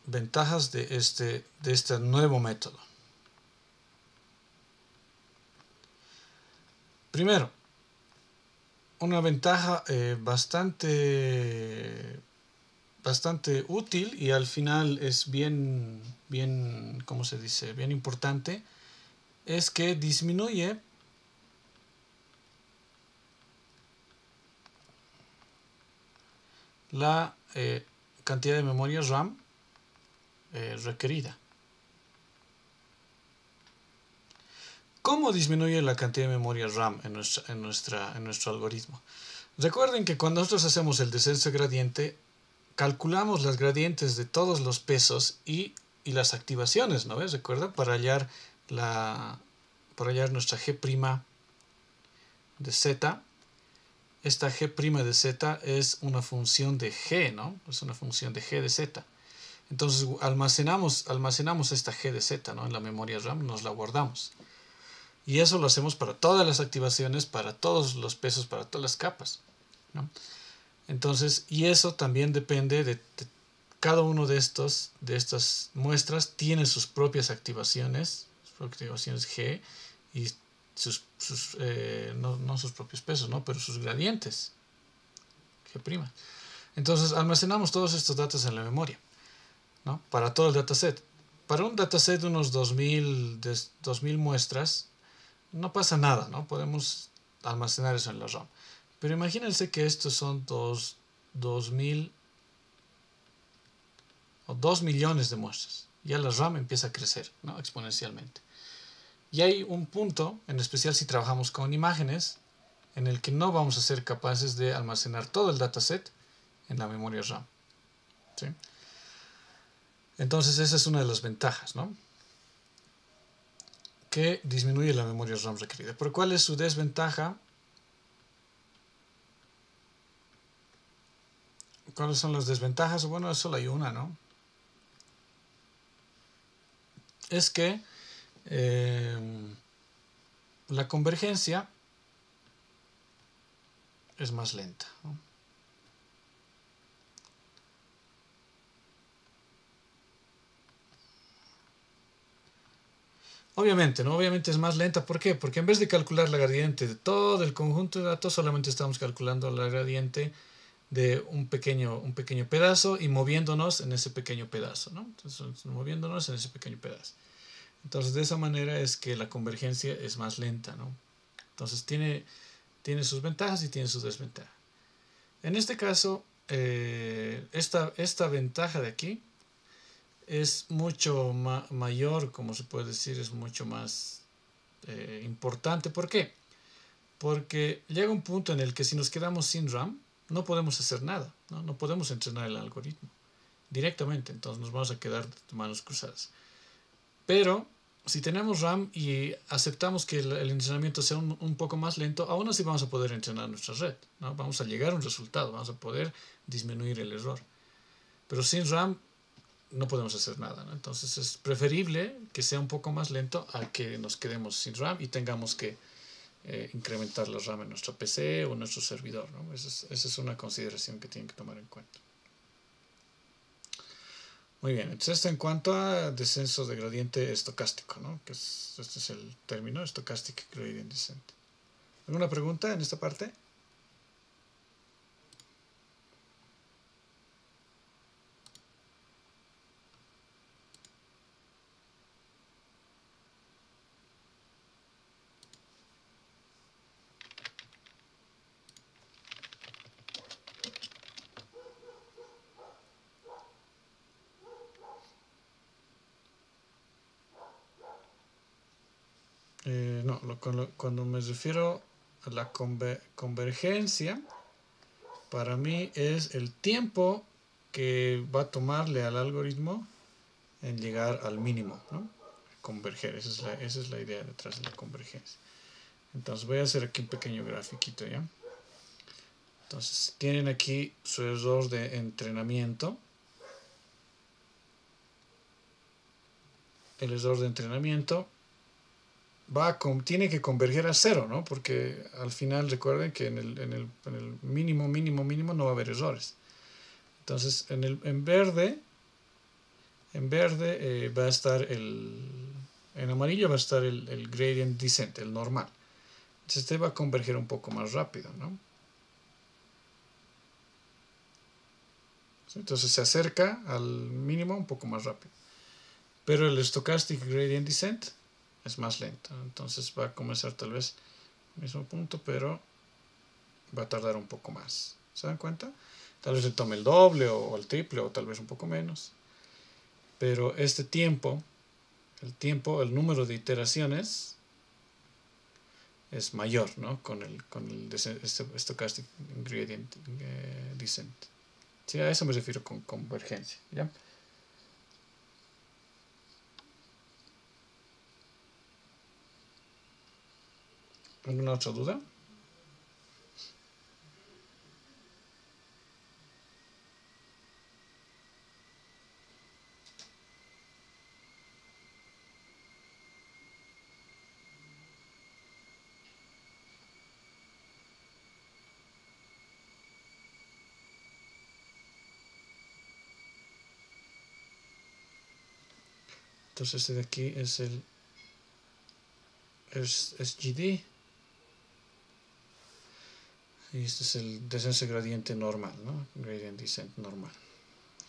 A: ventajas de este nuevo método? Primero, una ventaja bastante útil y al final es bien, ¿cómo se dice? Bien importante, es que disminuye la cantidad de memoria RAM requerida. ¿Cómo disminuye la cantidad de memoria RAM en nuestro algoritmo? Recuerden que cuando nosotros hacemos el descenso gradiente, calculamos las gradientes de todos los pesos y las activaciones, ¿no ves? Recuerda, para hallar nuestra G' de Z. Esta G' de Z es una función de G, ¿no? Es una función de G de Z. Entonces almacenamos esta G de Z, ¿no? En la memoria RAM, nos la guardamos. Y eso lo hacemos para todas las activaciones, para todos los pesos, para todas las capas, ¿no? Entonces, y eso también depende de cada uno de estas muestras tiene sus propias activaciones G y no sus propios pesos, ¿no? Pero sus gradientes G'. Entonces almacenamos todos estos datos en la memoria, ¿no? Para todo el dataset. Para un dataset de unos 2000 muestras no pasa nada, ¿no? Podemos almacenar eso en la RAM. Pero imagínense que estos son 2000 o 2 millones de muestras. Ya la RAM empieza a crecer, ¿no? Exponencialmente. Y hay un punto, en especial si trabajamos con imágenes, en el que no vamos a ser capaces de almacenar todo el dataset en la memoria RAM, ¿sí? Entonces esa es una de las ventajas, ¿no? Que disminuye la memoria RAM requerida. ¿Pero cuál es su desventaja? ¿Cuáles son las desventajas? Bueno, solo hay una, ¿no? Es que la convergencia es más lenta, ¿no? Obviamente, ¿no? Obviamente es más lenta. ¿Por qué? Porque en vez de calcular la gradiente de todo el conjunto de datos, solamente estamos calculando la gradiente de un pequeño pedazo y moviéndonos en ese pequeño pedazo, ¿no? Entonces, moviéndonos en ese pequeño pedazo. Entonces, de esa manera es que la convergencia es más lenta, ¿no? Entonces, tiene sus ventajas y tiene sus desventajas. En este caso, esta ventaja de aquí es mucho mayor, como se puede decir, es mucho más importante. ¿Por qué? Porque llega un punto en el que si nos quedamos sin RAM, no podemos hacer nada, ¿no? No podemos entrenar el algoritmo directamente, entonces nos vamos a quedar de manos cruzadas. Pero si tenemos RAM y aceptamos que el entrenamiento sea un poco más lento, aún así vamos a poder entrenar nuestra red, ¿no? Vamos a llegar a un resultado, vamos a poder disminuir el error. Pero sin RAM no podemos hacer nada, ¿no? Entonces es preferible que sea un poco más lento a que nos quedemos sin RAM y tengamos que incrementar la RAM en nuestra PC o en nuestro servidor, ¿no? Esa es una consideración que tienen que tomar en cuenta. Muy bien, entonces esto en cuanto a descenso de gradiente estocástico, ¿no? Este es el término, stochastic gradient descent. ¿Alguna pregunta en esta parte? No, cuando me refiero a la convergencia, para mí es el tiempo que va a tomarle al algoritmo en llegar al mínimo, ¿no? Converger, esa es la idea detrás de la convergencia. Entonces voy a hacer aquí un pequeño grafiquito, ¿ya? Entonces tienen aquí su error de entrenamiento. El error de entrenamiento tiene que converger a 0, ¿no? Porque al final recuerden que en el mínimo no va a haber errores. Entonces en verde va a estar en amarillo va a estar el gradient descent, el normal. Entonces este va a converger un poco más rápido, ¿no? Entonces se acerca al mínimo un poco más rápido. Pero el stochastic gradient descent es más lento. Entonces va a comenzar tal vez al mismo punto, pero va a tardar un poco más. ¿Se dan cuenta? Tal vez se tome el doble o el triple o tal vez un poco menos. Pero este tiempo, el número de iteraciones es mayor, ¿no? Con el stochastic gradient descent. Sí, a eso me refiero con convergencia, ¿ya? ¿Alguna otra duda? Entonces este de aquí es el SGD. Y este es el descenso gradiente normal, ¿no? Gradient descent normal.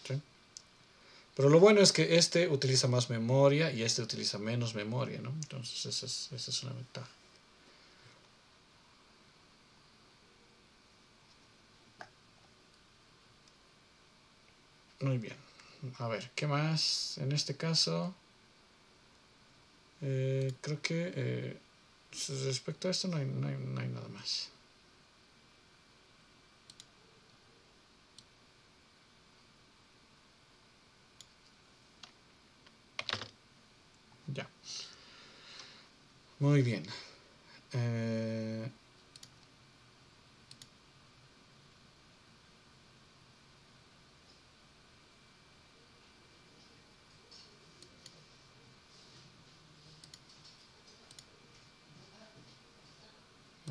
A: ¿Sí? Pero lo bueno es que este utiliza más memoria y este utiliza menos memoria, ¿no? Entonces esa es una ventaja. Muy bien. A ver, ¿qué más? En este caso, creo que respecto a esto no hay nada más. Ya. Muy bien. A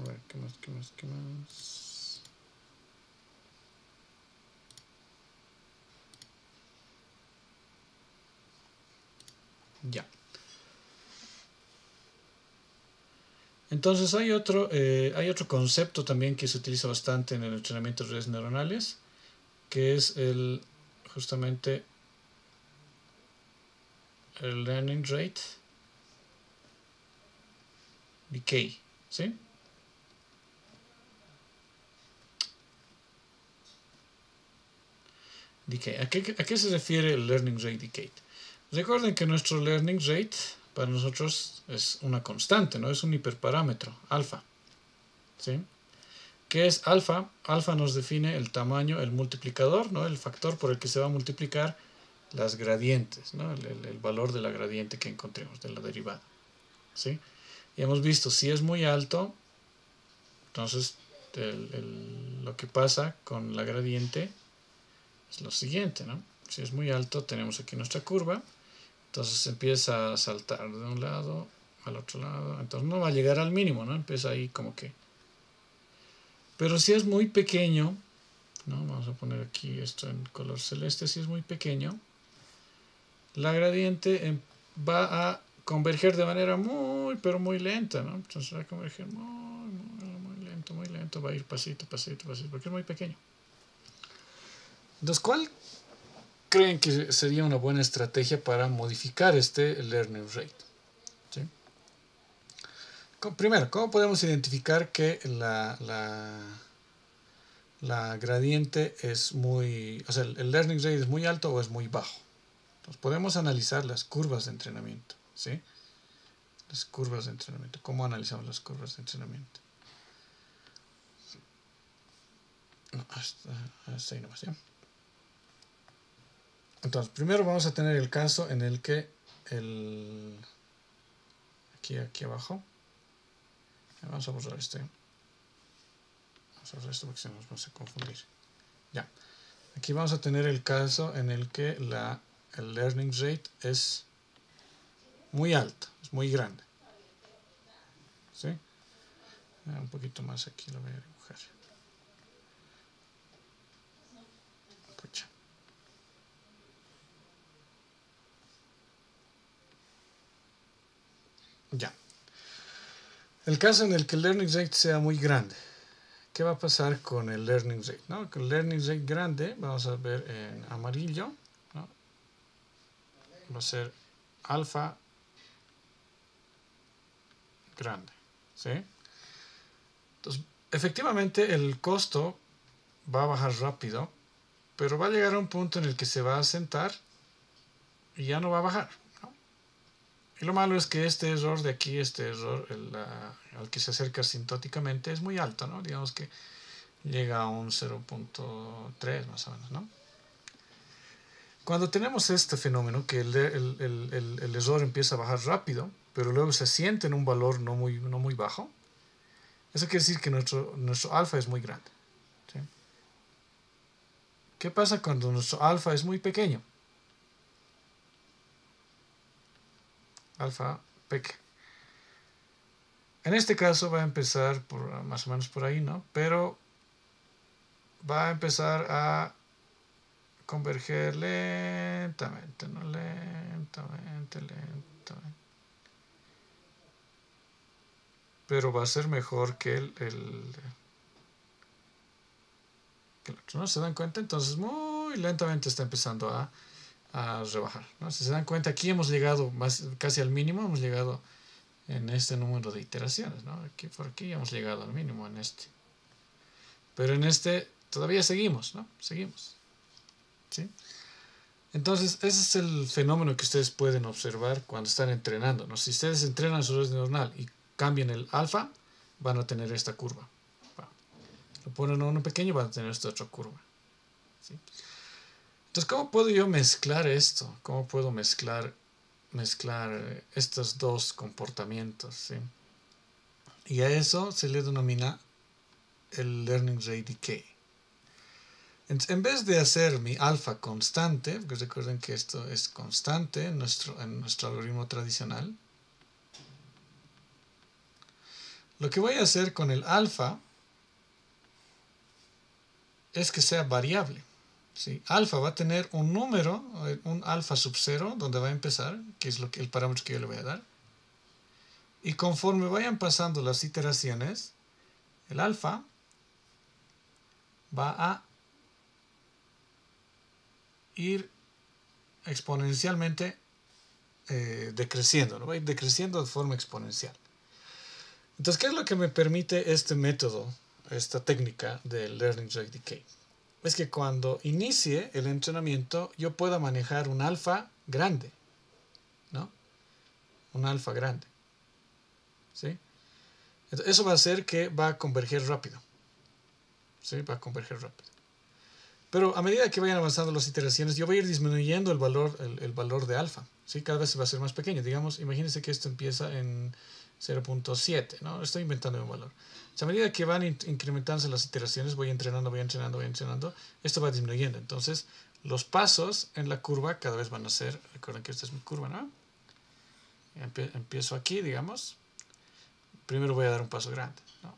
A: ver, ¿qué más? Ya. Entonces hay otro concepto también que se utiliza bastante en el entrenamiento de redes neuronales, que es justamente el learning rate decay, ¿sí? Decay. ¿A qué se refiere el learning rate decay? Recuerden que nuestro learning rate para nosotros es una constante, ¿no? Es un hiperparámetro, alfa, ¿sí? ¿Qué es alfa? Alfa nos define el tamaño, el multiplicador, ¿no? El factor por el que se va a multiplicar las gradientes, ¿no? El valor de la gradiente que encontremos, de la derivada, ¿sí? Y hemos visto, si es muy alto, entonces lo que pasa con la gradiente es lo siguiente, ¿no? Si es muy alto, tenemos aquí nuestra curva, entonces empieza a saltar de un lado al otro lado, entonces no va a llegar al mínimo, ¿no? Empieza ahí como que... Pero si es muy pequeño, ¿no? Vamos a poner aquí esto en color celeste, si es muy pequeño, la gradiente va a converger de manera pero muy lenta, ¿no? Entonces va a converger muy lento, va a ir pasito, porque es muy pequeño. Entonces, ¿cuál creen que sería una buena estrategia para modificar este learning rate? ¿Sí? Primero, ¿cómo podemos identificar que la gradiente es muy... O sea, el learning rate es muy alto o es muy bajo? Entonces, podemos analizar las curvas de entrenamiento, ¿sí? Las curvas de entrenamiento. ¿Cómo analizamos las curvas de entrenamiento? No, hasta ahí nomás, ¿ya? Entonces, primero vamos a tener el caso en el que aquí abajo, vamos a borrar este. Vamos a borrar esto porque se nos va a confundir. Ya. Aquí vamos a tener el caso en el que el learning rate es muy alto, es muy grande. ¿Sí? Un poquito más aquí lo voy a dibujar. Pucha. Ya. El caso en el que el learning rate sea muy grande. ¿Qué va a pasar con el learning rate? ¿No? Con el learning rate grande, vamos a ver en amarillo, ¿no? Va a ser alfa grande. ¿Sí? Entonces, efectivamente el costo va a bajar rápido, pero va a llegar a un punto en el que se va a sentar y ya no va a bajar, ¿no? Y lo malo es que este error de aquí, este error al que se acerca asintóticamente es muy alto, ¿no? Digamos que llega a un 0.3 más o menos, ¿no? Cuando tenemos este fenómeno, que el error empieza a bajar rápido, pero luego se siente en un valor no muy bajo, eso quiere decir que nuestro alfa es muy grande, ¿sí? ¿Qué pasa cuando nuestro alfa es muy pequeño? Alfa pequeño. En este caso va a empezar más o menos por ahí, ¿no? Pero va a empezar a converger lentamente, ¿no? Lentamente. Pero va a ser mejor que el otro, ¿no? ¿Se dan cuenta? Entonces muy lentamente está empezando a rebajar, ¿no? Si se dan cuenta, aquí hemos llegado casi al mínimo, hemos llegado en este número de iteraciones, ¿no? Por aquí hemos llegado al mínimo en este. Pero en este todavía seguimos, ¿no? Seguimos. ¿Sí? Entonces, ese es el fenómeno que ustedes pueden observar cuando están entrenando, ¿no? Si ustedes entrenan su red neuronal y cambian el alfa, van a tener esta curva. Lo ponen a uno pequeño, van a tener esta otra curva. ¿Sí? Entonces, ¿cómo puedo yo mezclar esto? ¿Cómo puedo mezclar estos dos comportamientos? ¿Sí? Y a eso se le denomina el learning rate decay. Entonces, en vez de hacer mi alfa constante, porque recuerden que esto es constante en nuestro algoritmo tradicional, lo que voy a hacer con el alfa es que sea variable. ¿Sí? Alfa va a tener un número, un alfa sub 0, donde va a empezar, que es el parámetro que yo le voy a dar. Y conforme vayan pasando las iteraciones, el alfa va a ir exponencialmente decreciendo, ¿no? Va a ir decreciendo de forma exponencial. Entonces, ¿qué es lo que me permite este método, esta técnica del learning rate decay? Es que cuando inicie el entrenamiento yo pueda manejar un alfa grande, ¿no? Un alfa grande. ¿Sí? Entonces, eso va a hacer que va a converger rápido. ¿Sí? Va a converger rápido. Pero a medida que vayan avanzando las iteraciones, yo voy a ir disminuyendo el valor de alfa. ¿Sí? Cada vez va a ser más pequeño. Digamos, imagínense que esto empieza en 0.7, ¿no? Estoy inventando un valor. O sea, a medida que van incrementándose las iteraciones, voy entrenando, esto va disminuyendo. Entonces, los pasos en la curva cada vez van a ser, recuerden que esta es mi curva, ¿no? Empiezo aquí, digamos. Primero voy a dar un paso grande, ¿no?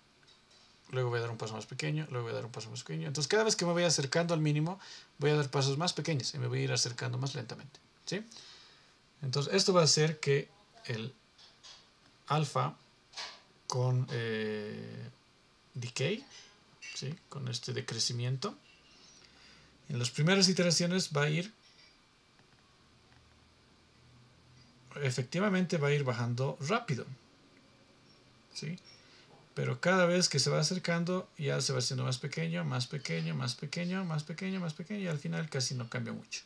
A: Luego voy a dar un paso más pequeño, luego voy a dar un paso más pequeño. Entonces, cada vez que me voy acercando al mínimo, voy a dar pasos más pequeños y me voy a ir acercando más lentamente, ¿sí? Entonces, esto va a hacer que el alfa con decay, ¿sí? Con este decrecimiento, en las primeras iteraciones va a ir, efectivamente va a ir bajando rápido, ¿sí? Pero cada vez que se va acercando ya se va haciendo más pequeño, y al final casi no cambia mucho,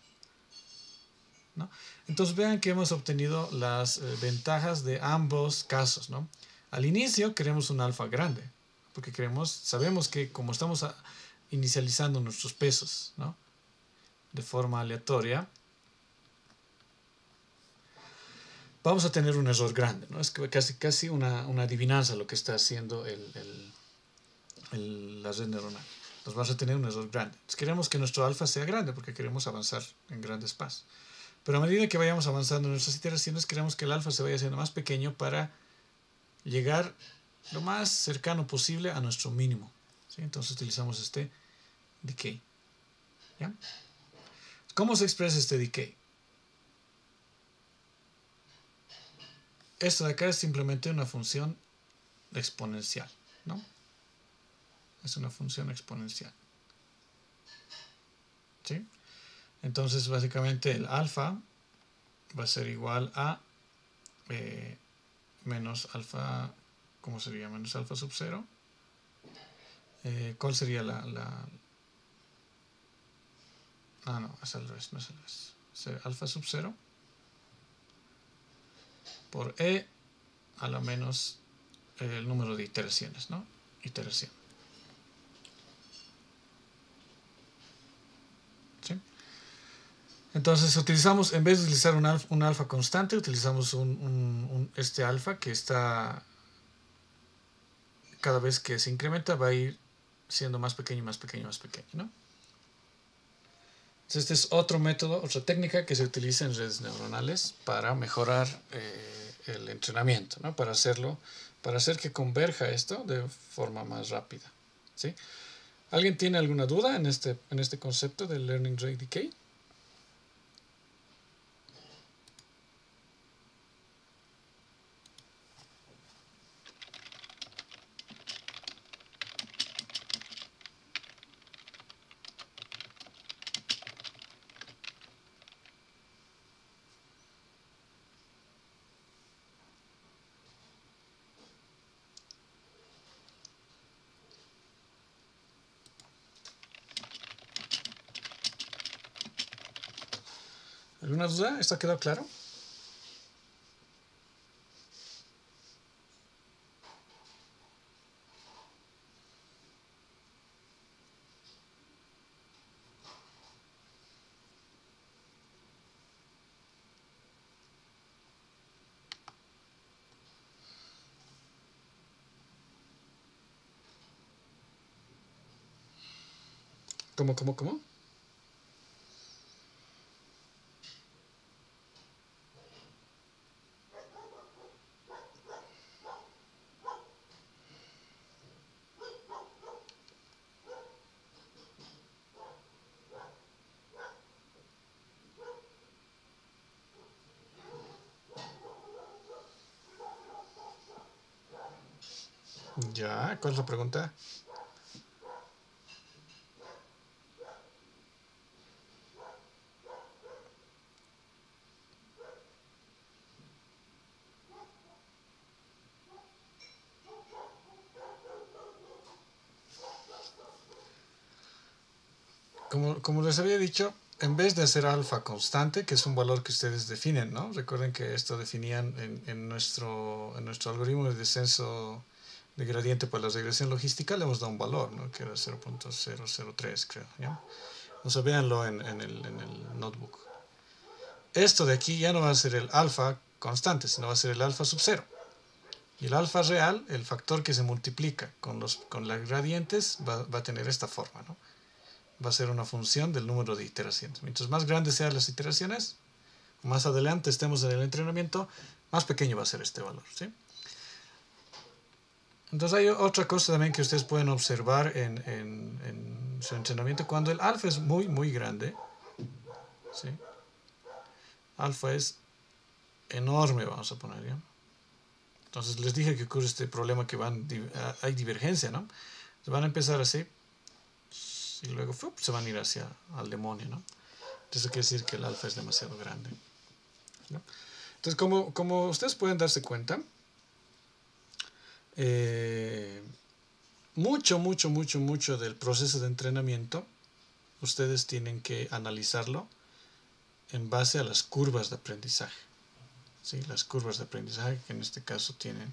A: ¿no? Entonces vean que hemos obtenido las ventajas de ambos casos, ¿no? Al inicio queremos un alfa grande, porque sabemos que como estamos inicializando nuestros pesos, ¿no? De forma aleatoria, vamos a tener un error grande, ¿no? Es que casi una adivinanza lo que está haciendo la red neuronal. Nos vamos a tener un error grande. Entonces queremos que nuestro alfa sea grande porque queremos avanzar en grandes pasos. Pero a medida que vayamos avanzando en nuestras iteraciones, queremos que el alfa se vaya haciendo más pequeño para llegar lo más cercano posible a nuestro mínimo, ¿sí? Entonces utilizamos este decay, ¿ya? ¿Cómo se expresa este decay? Esto de acá es simplemente una función exponencial, ¿no? Es una función exponencial, ¿sí? Entonces básicamente el alfa va a ser igual a menos alfa, ¿cómo sería? Menos alfa sub 0. ¿Cuál sería no, es al revés, no es al revés. Sería alfa sub 0 por e a la menos el número de iteraciones, ¿no? Iteración. ¿Sí? Entonces utilizamos, en vez de utilizar un alfa constante, utilizamos este alfa que está, cada vez que se incrementa va a ir siendo más pequeño, más pequeño, más pequeño, ¿no? Entonces este es otro método, otra técnica que se utiliza en redes neuronales para mejorar el entrenamiento, ¿no? Para hacer que converja esto de forma más rápida, ¿sí? ¿Alguien tiene alguna duda en este concepto del Learning Rate Decay? ¿Alguna duda? ¿Esto ha quedado claro? ¿Cómo? Ya, ¿cuál es la pregunta? Como les había dicho, en vez de hacer alfa constante, que es un valor que ustedes definen, ¿no? Recuerden que esto definían en nuestro algoritmo de descenso de gradiente para la regresión logística, le hemos dado un valor, ¿no? Que era 0.003, creo, ¿ya? O sea, véanlo en el notebook. Esto de aquí ya no va a ser el alfa constante, sino va a ser el alfa sub 0. Y el alfa real, el factor que se multiplica con los gradientes, va a tener esta forma, ¿no? Va a ser una función del número de iteraciones. Mientras más grandes sean las iteraciones, más adelante estemos en el entrenamiento, más pequeño va a ser este valor, ¿sí? Entonces hay otra cosa también que ustedes pueden observar en su entrenamiento. Cuando el alfa es muy, muy grande, ¿sí? Alfa es enorme, vamos a poner, ¿ya? Entonces les dije que ocurre este problema que hay divergencia, ¿no? Se van a empezar así y luego se van a ir hacia al demonio, ¿no? Eso quiere decir que el alfa es demasiado grande, ¿no? Entonces, como ustedes pueden darse cuenta, mucho del proceso de entrenamiento, ustedes tienen que analizarlo en base a las curvas de aprendizaje, ¿sí? Las curvas de aprendizaje que en este caso tienen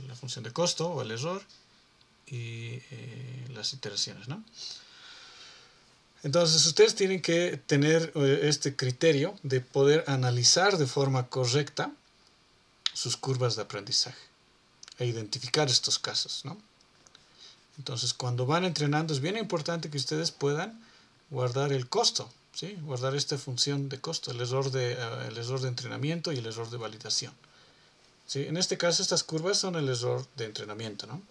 A: la función de costo o el error y las iteraciones, ¿no? Entonces ustedes tienen que tener este criterio de poder analizar de forma correcta sus curvas de aprendizaje e identificar estos casos, ¿no? Entonces cuando van entrenando es bien importante que ustedes puedan guardar el costo, ¿sí? Guardar esta función de costo, el error de entrenamiento y el error de validación, ¿sí? En este caso estas curvas son el error de entrenamiento, ¿no?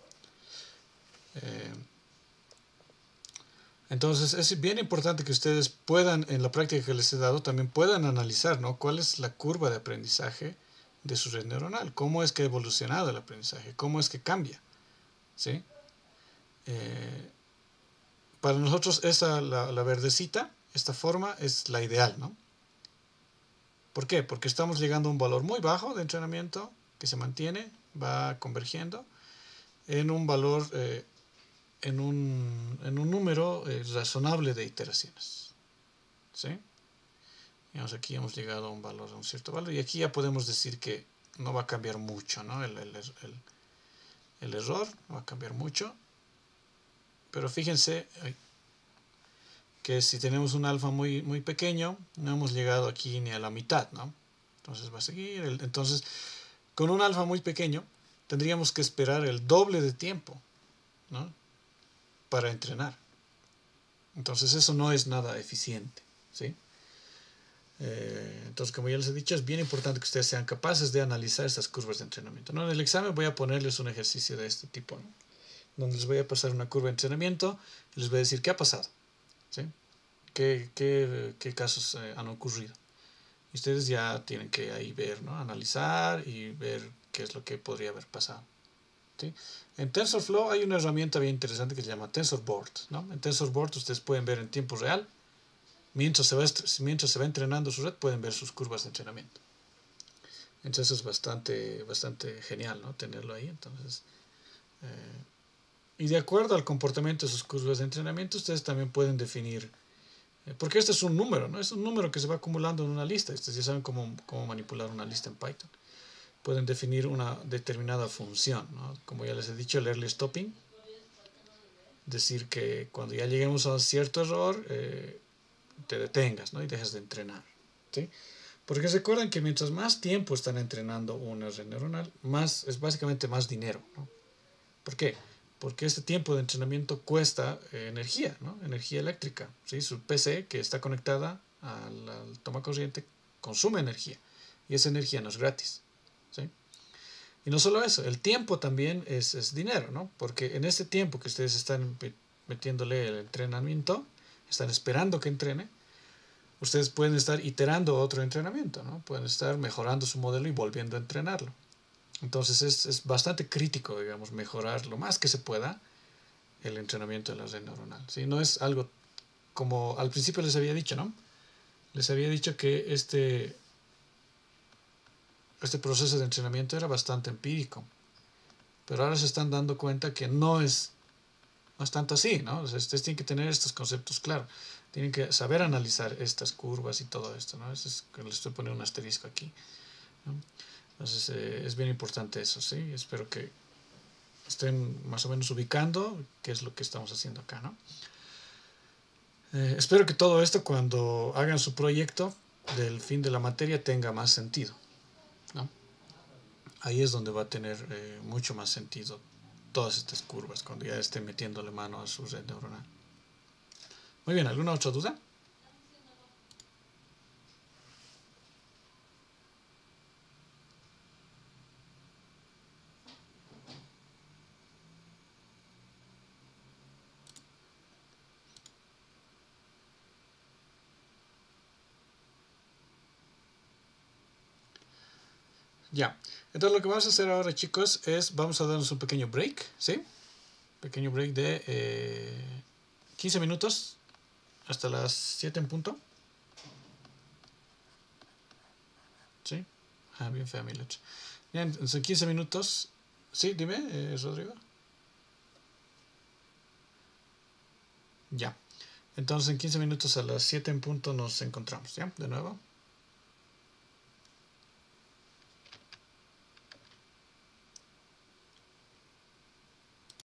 A: Entonces es bien importante que ustedes puedan, en la práctica que les he dado, también puedan analizar, ¿no? Cuál es la curva de aprendizaje de su red neuronal, cómo es que ha evolucionado el aprendizaje, cómo es que cambia, ¿sí? Para nosotros la verdecita, esta forma es la ideal, ¿no? ¿Por qué? Porque estamos llegando a un valor muy bajo de entrenamiento que se mantiene, va convergiendo en un valor, en un número razonable de iteraciones, ¿sí? Digamos, aquí hemos llegado a un valor, a un cierto valor, y aquí ya podemos decir que no va a cambiar mucho, ¿no? El error no va a cambiar mucho, pero fíjense que si tenemos un alfa muy, muy pequeño, no hemos llegado aquí ni a la mitad, ¿no? Entonces va a seguir. Entonces, con un alfa muy pequeño, tendríamos que esperar el doble de tiempo, ¿no? Para entrenar. Entonces, eso no es nada eficiente, ¿sí? Entonces, como ya les he dicho, es bien importante que ustedes sean capaces de analizar estas curvas de entrenamiento, ¿no? En el examen voy a ponerles un ejercicio de este tipo, ¿no? Donde les voy a pasar una curva de entrenamiento y les voy a decir qué ha pasado, ¿sí? ¿Qué casos han ocurrido? Y ustedes ya tienen que ahí ver, ¿no? Analizar y ver qué es lo que podría haber pasado, ¿sí? En TensorFlow hay una herramienta bien interesante que se llama TensorBoard, ¿no? En TensorBoard ustedes pueden ver en tiempo real, mientras se va entrenando su red, pueden ver sus curvas de entrenamiento. Entonces es bastante genial, ¿no? Tenerlo ahí. Entonces, y de acuerdo al comportamiento de sus curvas de entrenamiento, ustedes también pueden definir, porque este es un número, ¿no? Es un número que se va acumulando en una lista. Ustedes ya saben cómo manipular una lista en Python. Pueden definir una determinada función, ¿no? Como ya les he dicho, el early stopping. Decir que cuando ya lleguemos a cierto error, te detengas, ¿no? Y dejes de entrenar, ¿sí? Porque recuerden que mientras más tiempo están entrenando una red neuronal, es básicamente más dinero, ¿no? ¿Por qué? Porque este tiempo de entrenamiento cuesta energía, ¿no? Energía eléctrica, ¿sí? Su PC que está conectada al toma corriente consume energía y esa energía no es gratis, ¿sí? Y no solo eso, el tiempo también es dinero, ¿no? Porque en este tiempo que ustedes están metiéndole el entrenamiento, están esperando que entrene, ustedes pueden estar iterando otro entrenamiento, ¿no? Pueden estar mejorando su modelo y volviendo a entrenarlo. Entonces es bastante crítico, digamos, mejorar lo más que se pueda el entrenamiento de la red neuronal, ¿sí? No es algo como al principio les había dicho, ¿no? Les había dicho que este proceso de entrenamiento era bastante empírico, pero ahora se están dando cuenta que no es tanto así, ¿no? O sea, ustedes tienen que tener estos conceptos claros, tienen que saber analizar estas curvas y todo esto, ¿no? Eso es que les estoy poniendo un asterisco aquí, ¿no? Entonces es bien importante eso, ¿sí? Espero que estén más o menos ubicando qué es lo que estamos haciendo acá, ¿no? Espero que todo esto cuando hagan su proyecto del fin de la materia tenga más sentido, ¿no? Ahí es donde va a tener mucho más sentido todas estas curvas, cuando ya estén metiéndole mano a su red neuronal. Muy bien, ¿alguna otra duda? Ya, entonces lo que vamos a hacer ahora, chicos, es vamos a darnos un pequeño break, ¿sí? Pequeño break de 15 minutos hasta las 7 en punto, ¿sí? Ah, bien fea mi leche. Bien, entonces 15 minutos, sí, dime, Rodrigo. Ya, entonces en 15 minutos a las 7 en punto nos encontramos, ¿ya? De nuevo.